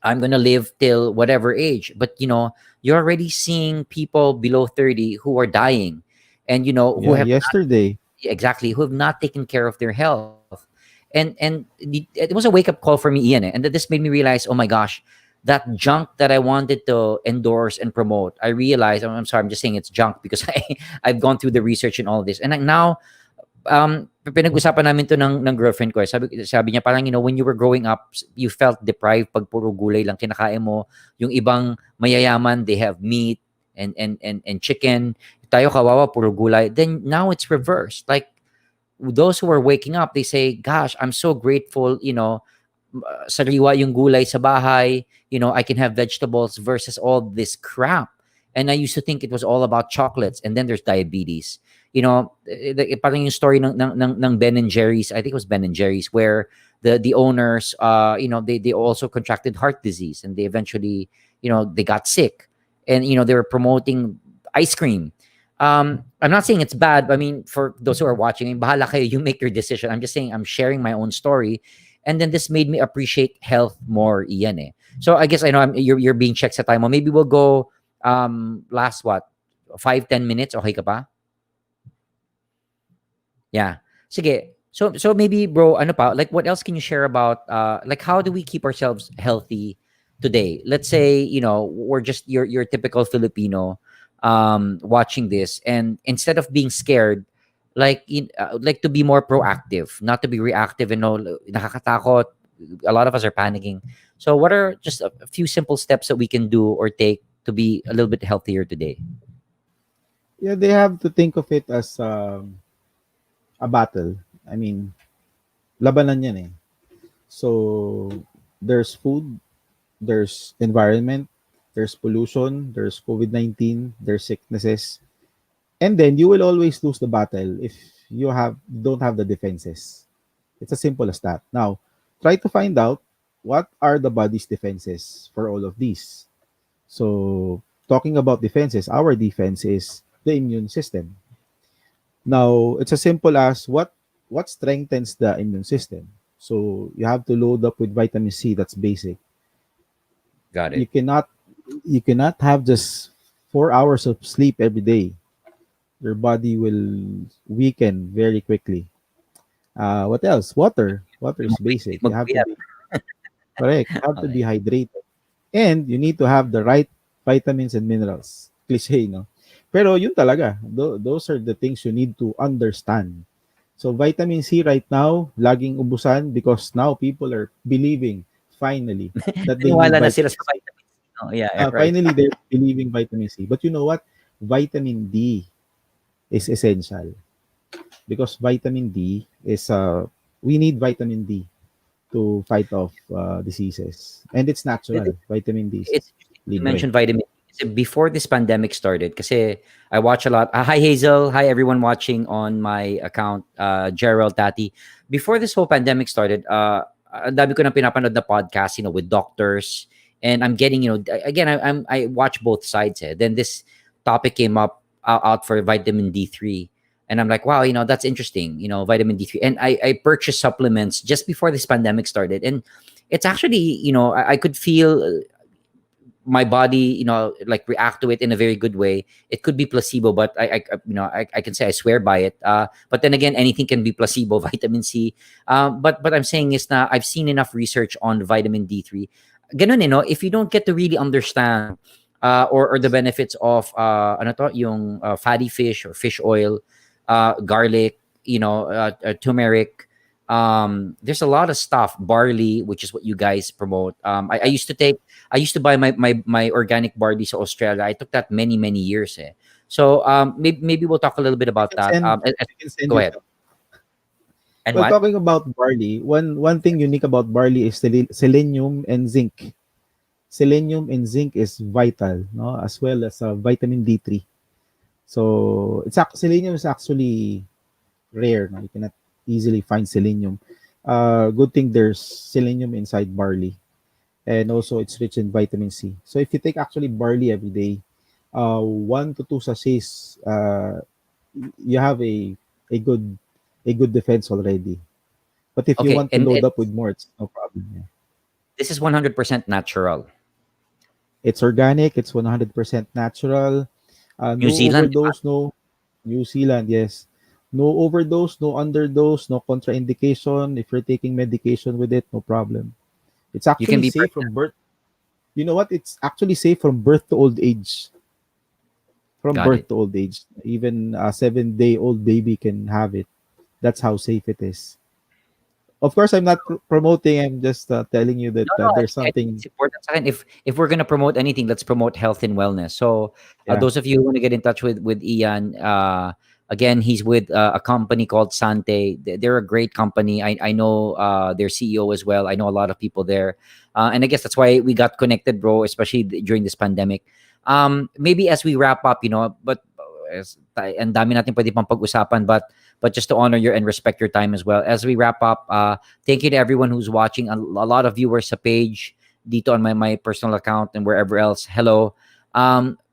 Speaker 1: I'm gonna live till whatever age. But you're already seeing people below 30 who are dying, and who
Speaker 2: Yeah.
Speaker 1: have
Speaker 2: Yesterday.
Speaker 1: exactly, who have not taken care of their health. And it was a wake-up call for me, Ian, and that this made me realize, oh my gosh, that junk that I wanted to endorse and promote, I realized, I'm sorry, I'm just saying it's junk because I've gone through the research and all this, and now pinag-usapan namin to ng girlfriend ko. Sabi niya parang, when you were growing up, you felt deprived pag puro gulay lang kinakain mo. Yung ibang mayayaman, they have meat and chicken. Tayo kawawa, puro gulay. Then now it's reversed. Like those who are waking up, they say, "Gosh, I'm so grateful, sariwa yung gulay sa bahay, I can have vegetables versus all this crap." And I used to think it was all about chocolates, and then there's diabetes. Parang yung story ng Ben and Jerry's, I think it was Ben and Jerry's, where the owners, they also contracted heart disease, and they eventually, they got sick, and they were promoting ice cream. I'm not saying it's bad, but I mean, for those who are watching, bahala kayo, you make your decision. I'm just saying I'm sharing my own story, and then this made me appreciate health more, Ian. So I guess I know you're being checked sa time mo. Maybe we'll go last what 5-10 minutes. Okay ka pa? Yeah. Sige. So maybe bro, ano pa? Like what else can you share about like how do we keep ourselves healthy today? Let's say, we're just your typical Filipino watching this, and instead of being scared, like to be more proactive, not to be reactive, nakakatakot. A lot of us are panicking. So what are just a few simple steps that we can do or take to be a little bit healthier today?
Speaker 2: Yeah, they have to think of it as a battle. I mean, labanan yan eh. So there's food, there's environment, there's pollution, there's COVID-19, there's sicknesses. And then you will always lose the battle if you don't have the defenses. It's as simple as that. Now, try to find out what are the body's defenses for all of these. So, talking about defenses, our defense is the immune system. Now, it's as simple as what strengthens the immune system. So, you have to load up with vitamin C, that's basic.
Speaker 1: Got
Speaker 2: You
Speaker 1: it.
Speaker 2: cannot you cannot have just 4 hours of sleep every day. Your body will weaken very quickly. What else? Water. Water is basic. You have to
Speaker 1: Mag-uyab.
Speaker 2: be correct. You have to be
Speaker 1: Okay.
Speaker 2: hydrated. And you need to have the right vitamins and minerals. Cliche, no? Pero yun talaga. Those are the things you need to understand. So vitamin C right now, laging ubusan because now people are believing finally that they need
Speaker 1: Naniwala na sila
Speaker 2: vitamin
Speaker 1: sa
Speaker 2: C.
Speaker 1: vitamins. Oh, yeah, right.
Speaker 2: Finally, they're believing vitamin C. But you know what? vitamin D is essential because vitamin D is we need vitamin D to fight off diseases, and it's natural. Vitamin D is
Speaker 1: It's interesting you
Speaker 2: libre.
Speaker 1: mentioned vitamin D. Kasi before this pandemic started, kasi I watch a lot. Hi Hazel, hi everyone watching on my account, Gerald Tati. Before this whole pandemic started, ang dami ko nang pinapanood na podcast, with doctors, and I'm getting, again, I watch both sides. Then this topic came up out for vitamin D3. And I'm like, wow, that's interesting, vitamin D3. And I purchased supplements just before this pandemic started. And it's actually, I could feel my body, like react to it in a very good way. It could be placebo, but I can say I swear by it. But then again, anything can be placebo. Vitamin C. But I'm saying is that I've seen enough research on vitamin D3. Ganun, if you don't get to really understand or the benefits of ano to, yung fatty fish or fish oil, garlic, turmeric. There's a lot of stuff, barley, which is what you guys promote. I used to buy my organic barley to Australia. I took that many many years. So maybe we'll talk a little bit
Speaker 2: I
Speaker 1: about
Speaker 2: can
Speaker 1: that.
Speaker 2: send I can send
Speaker 1: Go
Speaker 2: you
Speaker 1: ahead.
Speaker 2: some.
Speaker 1: And
Speaker 2: Well,
Speaker 1: what?
Speaker 2: talking about barley, one thing unique about barley is selenium and zinc. Selenium and zinc is vital, no, as well as vitamin D3. So selenium is actually rare. No? You cannot easily find selenium. Good thing there's selenium inside barley, and also it's rich in vitamin C. So if you take actually barley every day, 1 to 2 sachets, you have a good defense already. But if you
Speaker 1: Okay,
Speaker 2: want to
Speaker 1: and
Speaker 2: load up with more, it's no problem. Yeah.
Speaker 1: this is 100% natural.
Speaker 2: It's organic. It's 100% natural.
Speaker 1: New
Speaker 2: No
Speaker 1: Zealand, di ba?
Speaker 2: overdose. No New Zealand. Yes. No overdose. No underdose. No contraindication. If you're taking medication with it, no problem. It's
Speaker 1: You can
Speaker 2: actually
Speaker 1: be
Speaker 2: safe
Speaker 1: pregnant.
Speaker 2: from birth. You know what? It's actually safe from birth to old age. From
Speaker 1: Got
Speaker 2: birth
Speaker 1: it.
Speaker 2: to old age. Even a 7 day old baby can have it. That's how safe it is. Of course, I'm not promoting. I'm just telling you that
Speaker 1: No, no,
Speaker 2: there's
Speaker 1: I think
Speaker 2: something.
Speaker 1: it's important sa akin. If we're gonna promote anything, let's promote health and wellness. So,
Speaker 2: Yeah.
Speaker 1: those of you who want to get in touch with Ian, again, he's with a company called Sante. They're a great company. I know their CEO as well. I know a lot of people there, and I guess that's why we got connected, bro. Especially during this pandemic. Maybe as we wrap up, but and dami natin pwede pang pag-usapan, but just to honor your and respect your time as well. As we wrap up, thank you to everyone who's watching. A lot of viewers sa page, dito on my personal account and wherever else. Hello.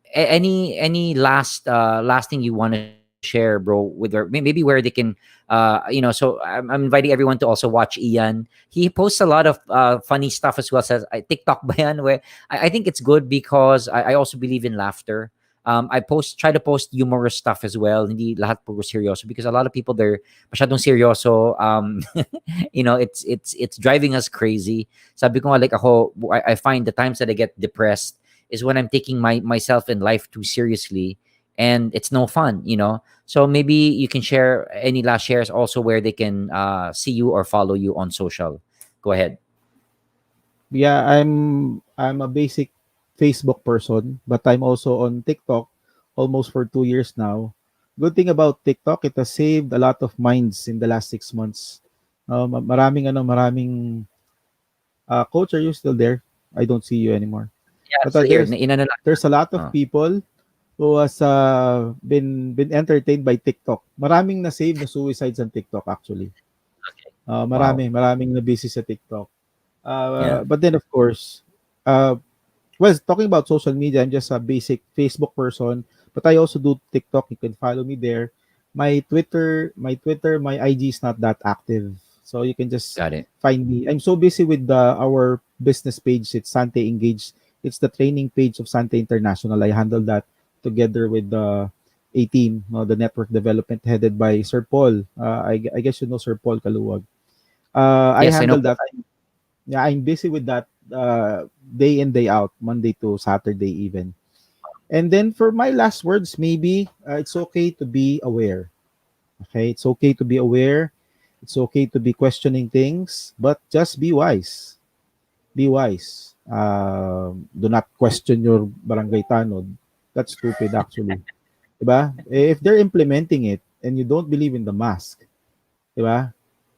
Speaker 1: Any last thing you want to share, bro, with maybe where they can so I'm inviting everyone to also watch Ian. He posts a lot of funny stuff as well. Says TikTok ba yan, where I think it's good because I also believe in laughter. I try to post humorous stuff as well. Hindi lahat puro seryoso because a lot of people they're masyadong seryoso. It's driving us crazy. Sabi ko nga, like ako, I find the times that I get depressed is when I'm taking myself in life too seriously, and it's no fun. So maybe you can share any last shares also where they can see you or follow you on social. Go ahead.
Speaker 2: Yeah, I'm a basic Facebook person, but I'm also on TikTok almost for 2 years now. Good thing about TikTok, it has saved a lot of minds in the last 6 months. Maraming coach, are you still there? I don't see you anymore.
Speaker 1: Yeah, I'm
Speaker 2: But
Speaker 1: still here.
Speaker 2: there's
Speaker 1: Inano lang.
Speaker 2: there's a lot of
Speaker 1: Oh,
Speaker 2: people who has been entertained by TikTok. Maraming na save na suicides on TikTok actually.
Speaker 1: okay. Wow.
Speaker 2: Maraming na busy sa TikTok.
Speaker 1: Yeah.
Speaker 2: But then of course, uh, well, talking about social media, I'm just a basic Facebook person, but I also do TikTok. You can follow me there. My IG is not that active, so you can just
Speaker 1: Got it.
Speaker 2: find me. I'm so busy with our business page. It's Sante Engage. It's the training page of Sante International. I handle that together with a team, the network development headed by Sir Paul. I guess you know Sir Paul Kaluwag. I
Speaker 1: Yes, I know.
Speaker 2: handle that. Yeah, I'm busy with that day in day out, Monday to Saturday even. And then for my last words, maybe it's okay to be aware. Okay, it's okay to be aware. It's okay to be questioning things, but just be wise. Be wise. Do not question your barangay tanod. That's stupid actually. 'Di ba? If they're implementing it and you don't believe in the mask, 'di ba?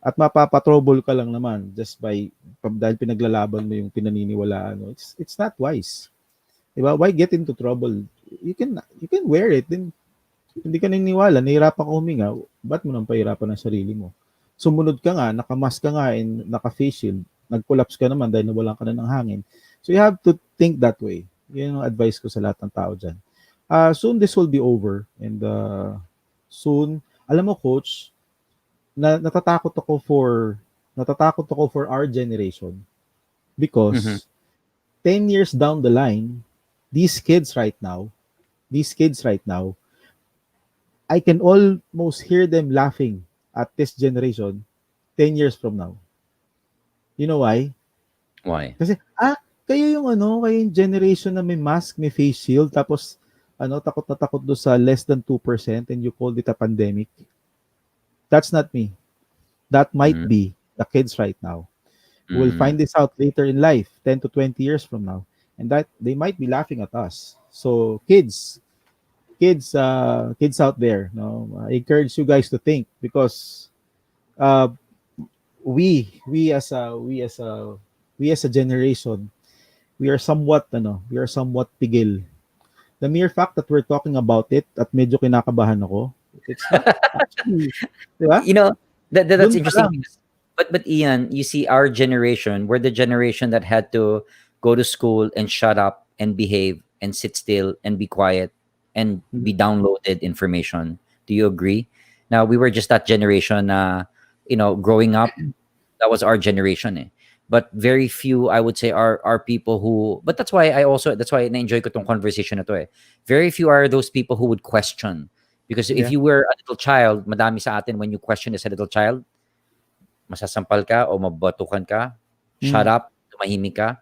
Speaker 2: At mapapatrouble ka lang naman just by dahil pinaglalaban mo yung pinaniniwalaan mo. It's not wise. 'Di ba? Why get into trouble? You can wear it, then hindi ka naniniwala, nahihirapan ka huminga, ba't mo nang pahirapan ang sarili mo? Sumunod ka nga, naka-mask ka nga, and naka-face shield, nag-collapse ka naman dahil nawalan ka na ng hangin. So you have to think that way. Yun ang advice ko sa lahat ng tao dyan. Soon this will be over, and soon, alam mo coach, natatakot ako for our generation
Speaker 1: Mhm.
Speaker 2: because 10 years down the line, these kids right now, these kids right now, I can almost hear them laughing at this generation 10 years from now. You know why?
Speaker 1: Why?
Speaker 2: Kasi, kayo yung generation na may mask, may face shield, tapos, takot na takot do sa less than 2% and you called it a pandemic. That's not me. That might
Speaker 1: Mm,
Speaker 2: be the kids right now. Who will
Speaker 1: mm.
Speaker 2: find this out later in life, 10 to 20 years from now. And that they might be laughing at us. So, kids out there, no, I encourage you guys to think because uh, we as a generation, we are somewhat pigil. The mere fact that we're talking about it at medyo kinakabahan ako, it's not actually, di ba?
Speaker 1: You know, that's
Speaker 2: Doon pa
Speaker 1: interesting
Speaker 2: lang.
Speaker 1: because, but Ian, you see, our generation, we're the generation that had to go to school and shut up and behave and sit still and be quiet and be downloaded information. Do you agree? Now we were just that generation, growing up, that was our generation, eh. But very few, I would say, are people who. But that's why na-enjoy ko tong conversation na to, eh. Very few are those people who would question, because if
Speaker 2: Yeah.
Speaker 1: you were a little child, madami sa atin, when you question as a little child, masasampal ka o mabatukan ka, shut
Speaker 2: Mm.
Speaker 1: up, tumahimik ka,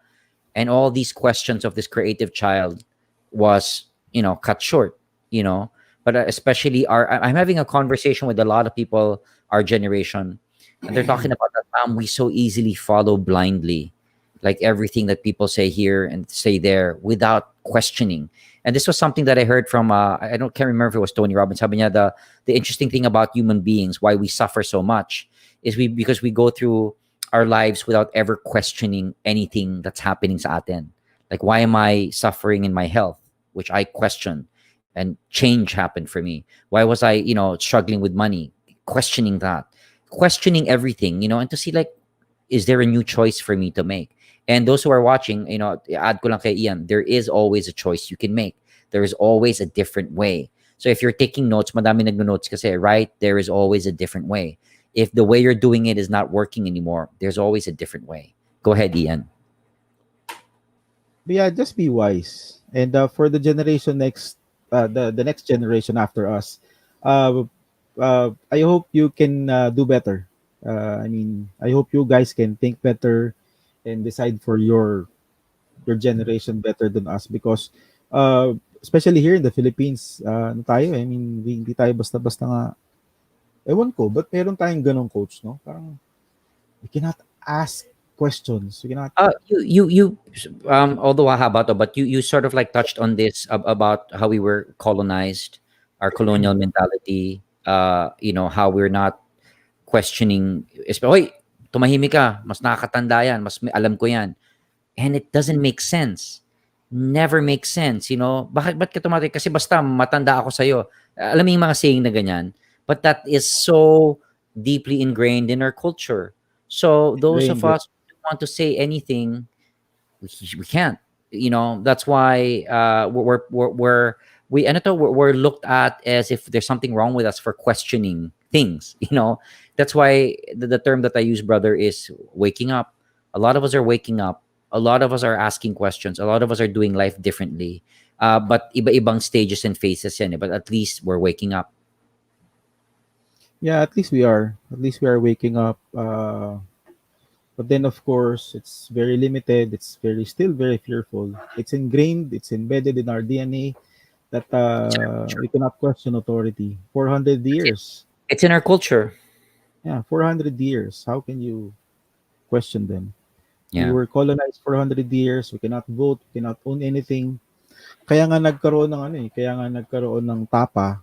Speaker 1: and all these questions of this creative child was, cut short, you know. But especially I'm having a conversation with a lot of people our generation, and they're talking about that, we so easily follow blindly, like everything that people say here and say there without questioning. And this was something that I heard from, I don't can't remember if it was Tony Robbins. Sabi niya, the interesting thing about human beings, why we suffer so much, is because we go through our lives without ever questioning anything that's happening sa atin. Like, why am I suffering in my health, which I question, and change happened for me? Why was I, struggling with money? Questioning that, questioning everything, and to see, like, is there a new choice for me to make? And those who are watching, add ko lang kay Ian, there is always a choice you can make. There is always a different way. So if you're taking notes, madami nagno-notes kasi, right? There is always a different way. If the way you're doing it is not working anymore, there's always a different way. Go ahead, Ian.
Speaker 2: But yeah, just be wise. And for the generation next, the next generation after us, uh, I hope you can do better. I mean, I hope you guys can think better and decide for your generation better than us because especially here in the Philippines, ano tayo, I mean, hindi tayo basta-basta nga, ewan ko, but meron tayong ganong coach, no? Parang, we cannot ask questions. We cannot,
Speaker 1: Although habato, but you sort of like touched on this, about how we were colonized, our colonial mentality. How we're not questioning. Hoy, tumahimik ka, mas nakakatanda yan, alam ko yan. And it doesn't make sense. Never makes sense, Bakit ka tumatay? Kasi basta matanda ako sa'yo. Alam mo yung mga saying na ganyan. But that is so deeply ingrained in our culture. So those of
Speaker 2: ingrained.
Speaker 1: us who want to say anything, we can't. That's why, we're looked at as if there's something wrong with us for questioning things. That's why the term that I use, brother, is waking up. A lot of us are waking up. A lot of us are asking questions. A lot of us are doing life differently. But iba-ibang stages and phases yan, eh. But at least we're waking up.
Speaker 2: Yeah, at least we are. At least we are waking up. But then, of course, it's very limited. It's still very fearful. It's ingrained. It's embedded in our DNA that
Speaker 1: It's in our culture.
Speaker 2: we cannot question authority. 400
Speaker 1: That's it.
Speaker 2: years.
Speaker 1: It's in our culture.
Speaker 2: Yeah, 400 years. How can you question them? We
Speaker 1: Yeah.
Speaker 2: were colonized for 100 years. We cannot vote. We cannot own anything. Kaya nga nagkaroon ng ano eh, kaya nga nagkaroon ng tapa.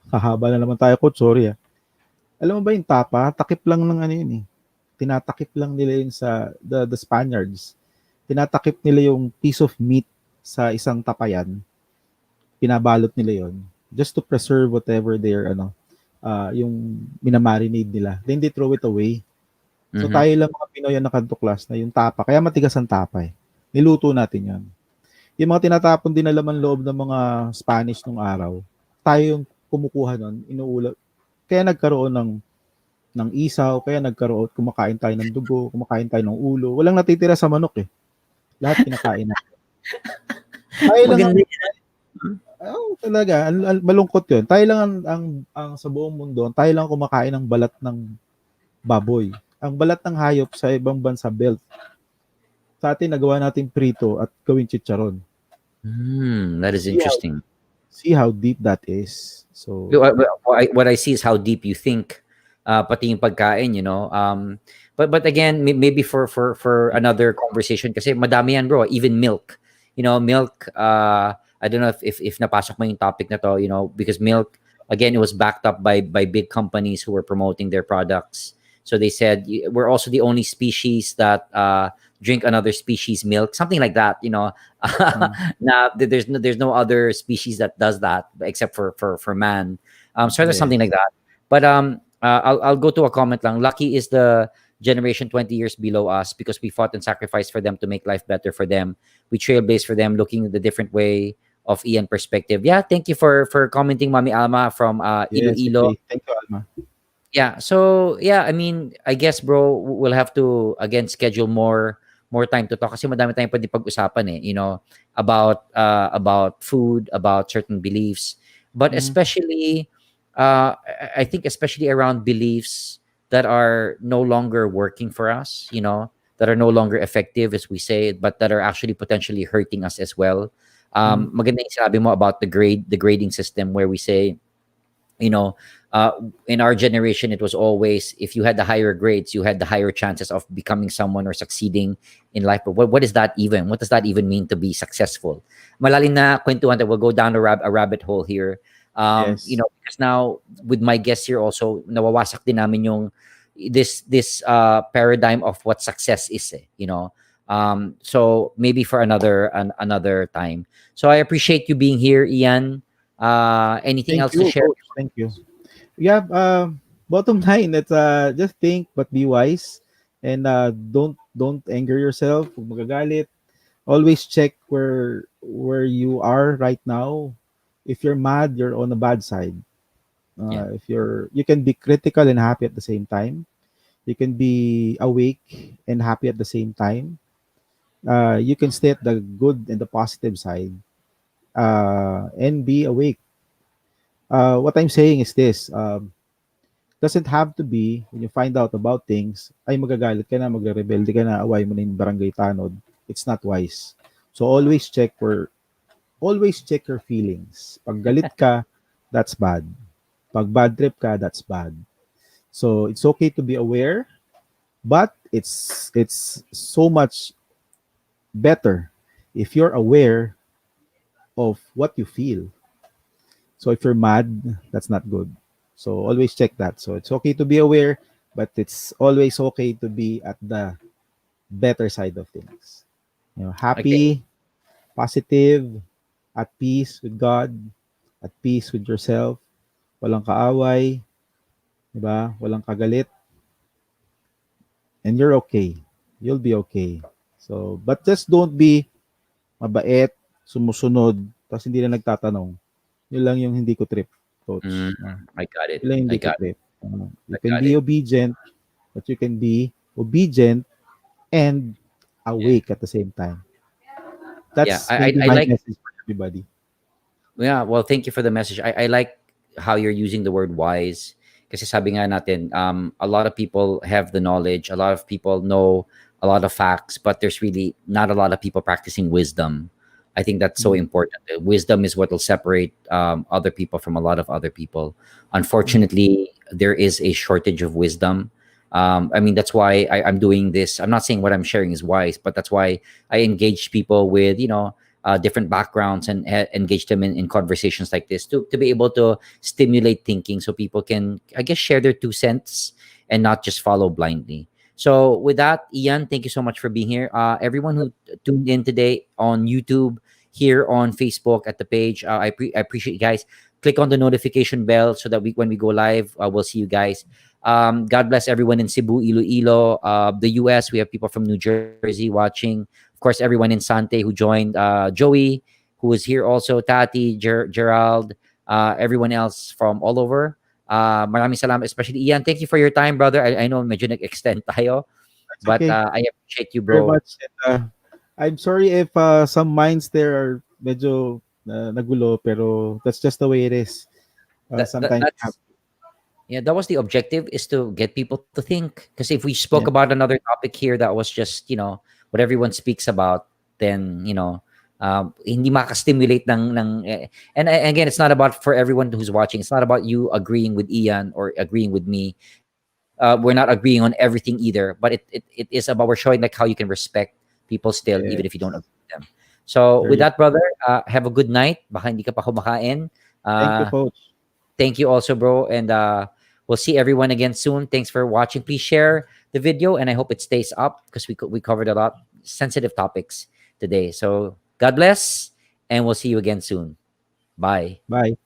Speaker 2: Hahaba na naman tayo, coach, sorry ah. Alam mo ba yung tapa, takip lang ng ano yun eh. Tinatakip lang nila yun sa the Spaniards. Tinatakip nila yung piece of meat sa isang tapayan. Pinabalot nila yon just to preserve whatever their yung minamarinade nila. Then they throw it away. So
Speaker 1: Mm-hmm.
Speaker 2: tayo lang mga Pinoy ang nakantuklas na yung tapa. Kaya matigas ang tapa eh. Niluto natin yan. Yung mga tinatapon din na laman loob ng mga Spanish nung araw, tayo yung kumukuha nun, inuulat. Kaya nagkaroon ng isaw, kaya nagkaroon, kumakain tayo ng dugo, kumakain tayo ng ulo. Walang natitira sa manok eh. Lahat kinakain natin. Tayo lang ang,
Speaker 1: Maganda.
Speaker 2: talaga, malungkot yun. Tayo lang ang sa buong mundo, tayo lang kumakain ng balat ng baboy. Ang balat ng hayop sa ibang bansa, belt. Sa atin, nagawa natin prito at gawing chicharon.
Speaker 1: That is
Speaker 2: See how,
Speaker 1: interesting.
Speaker 2: see how deep that is. So,
Speaker 1: What I see is how deep you think, pati yung pagkain, but again, maybe for another conversation kasi madami yan, bro. Even milk, milk. I don't know if napasok mo yung topic na to, because milk, again, it was backed up by big companies who were promoting their products. So they said we're also the only species that drink another species milk, something like that.
Speaker 2: mm,
Speaker 1: Now there's no other species that does that except for man. So there's something like
Speaker 2: yes.
Speaker 1: that. But I'll go to a comment lang. Lucky is the generation 20 years below us because we fought and sacrificed for them to make life better for them. We trailblazed for them, looking at the different way of Ian perspective. Yeah, thank you for commenting, Mami Alma from
Speaker 2: Yes,
Speaker 1: Iloilo.
Speaker 2: okay. Thank you, Alma.
Speaker 1: Yeah, so yeah, I mean, I guess, bro, we'll have to again schedule more time to talk kasi madami tayong pwede pag-usapan about food, about certain beliefs, but
Speaker 2: Mm,
Speaker 1: especially I think especially around beliefs that are no longer working for us, that are no longer effective as we say, but that are actually potentially hurting us as well.
Speaker 2: mm,
Speaker 1: Maganda yung sabi mo about the grading system where we say, you know uh, in our generation it was always if you had the higher grades you had the higher chances of becoming someone or succeeding in life, but what is that even, what does that even mean to be successful? Malalim na kwentuhan that we'll go down a rabbit hole here.
Speaker 2: yes.
Speaker 1: Because now with my guests here also nawawasak din namin yung this paradigm of what success is, so maybe for another time. So I appreciate you being here, Ian. Anything
Speaker 2: Thank
Speaker 1: else to
Speaker 2: you,
Speaker 1: share?
Speaker 2: coach. Thank you. Yeah, bottom line, it's just think but be wise and don't anger yourself. Huwag magagalit. Always check where you are right now. If you're mad, you're on the bad side.
Speaker 1: Yeah.
Speaker 2: If you can be critical and happy at the same time. You can be awake and happy at the same time. You can stay at the good and the positive side and be awake. What I'm saying is this: doesn't have to be when you find out about things, ay magagalit ka na, magre-rebelde ka na, away mo na yung barangay tanod. It's not wise. So always check your feelings. Pag galit ka, that's bad. Pag bad trip ka, that's bad. So it's okay to be aware, but it's so much better if you're aware of what you feel. So if you're mad, that's not good. So always check that. So it's okay to be aware, but it's always okay to be at the better side of things.
Speaker 1: Okay.
Speaker 2: Happy, positive, at peace with God, at peace with yourself, walang kaaway, di ba? Walang kagalit, and you're okay. You'll be okay. So, but just don't be mabait, sumusunod, tapos hindi na nagtatanong. Yun lang yung hindi ko trip,
Speaker 1: Mm,
Speaker 2: coach.
Speaker 1: I got it.
Speaker 2: Yun lang yung
Speaker 1: I
Speaker 2: hindi ko
Speaker 1: got it.
Speaker 2: trip.
Speaker 1: I
Speaker 2: You can
Speaker 1: got
Speaker 2: be
Speaker 1: it.
Speaker 2: obedient, but you can be obedient and
Speaker 1: Yeah.
Speaker 2: awake at the same time.
Speaker 1: Yeah.
Speaker 2: That's maybe
Speaker 1: I
Speaker 2: my
Speaker 1: like.
Speaker 2: message for everybody.
Speaker 1: Yeah. Well, thank you for the message. I like how you're using the word wise. Kasi sabi nga natin, a lot of people have the knowledge. A lot of people know a lot of facts, but there's really not a lot of people practicing wisdom. I think that's so
Speaker 2: Mm,
Speaker 1: important. Wisdom is what will separate other people from a lot of other people.
Speaker 2: mm,
Speaker 1: Unfortunately, there is a shortage of wisdom. I mean, that's why I'm doing this. I'm not saying what I'm sharing is wise, but that's why I engage people with, different backgrounds and engage them in conversations like this to be able to stimulate thinking so people can, I guess, share their 2 cents and not just follow blindly. So with that, Ian, thank you so much for being here. Everyone who tuned in today on YouTube, here on Facebook at the page, I appreciate you guys. Click on the notification bell so that when we go live, we'll see you guys. God bless everyone in Cebu, Iloilo, the US. We have people from New Jersey watching. Of course, everyone in Sante who joined. Joey, who is here also. Tati, Gerald, everyone else from all over. Maraming salamat, especially Ian. Thank you for your time, brother. I know medyo nag-extend tayo,
Speaker 2: That's
Speaker 1: but
Speaker 2: okay.
Speaker 1: I appreciate you,
Speaker 2: Very
Speaker 1: bro.
Speaker 2: much. And, I'm sorry if some minds there are medyo nagulo, pero that's just the way it is. Sometimes you have.
Speaker 1: That's Yeah, that was the objective, is to get people to think. Because if we spoke
Speaker 2: Yeah.
Speaker 1: about another topic here that was just, what everyone speaks about, then, hindi makastimulate and again, it's not about, for everyone who's watching, it's not about you agreeing with Ian or agreeing with me. We're not agreeing on everything either, but it is about, we're showing like how you can respect people still, even if you don't
Speaker 2: Yes.
Speaker 1: agree with them. So with
Speaker 2: Very.
Speaker 1: that, brother, have a good night. Baka hindi ka pa kumakain.
Speaker 2: Thank you,
Speaker 1: Uh,
Speaker 2: coach.
Speaker 1: Thank you also, bro. And we'll see everyone again soon. Thanks for watching. Please share the video, and I hope it stays up because we covered a lot sensitive topics today. So God bless, and we'll see you again soon. Bye.
Speaker 2: Bye.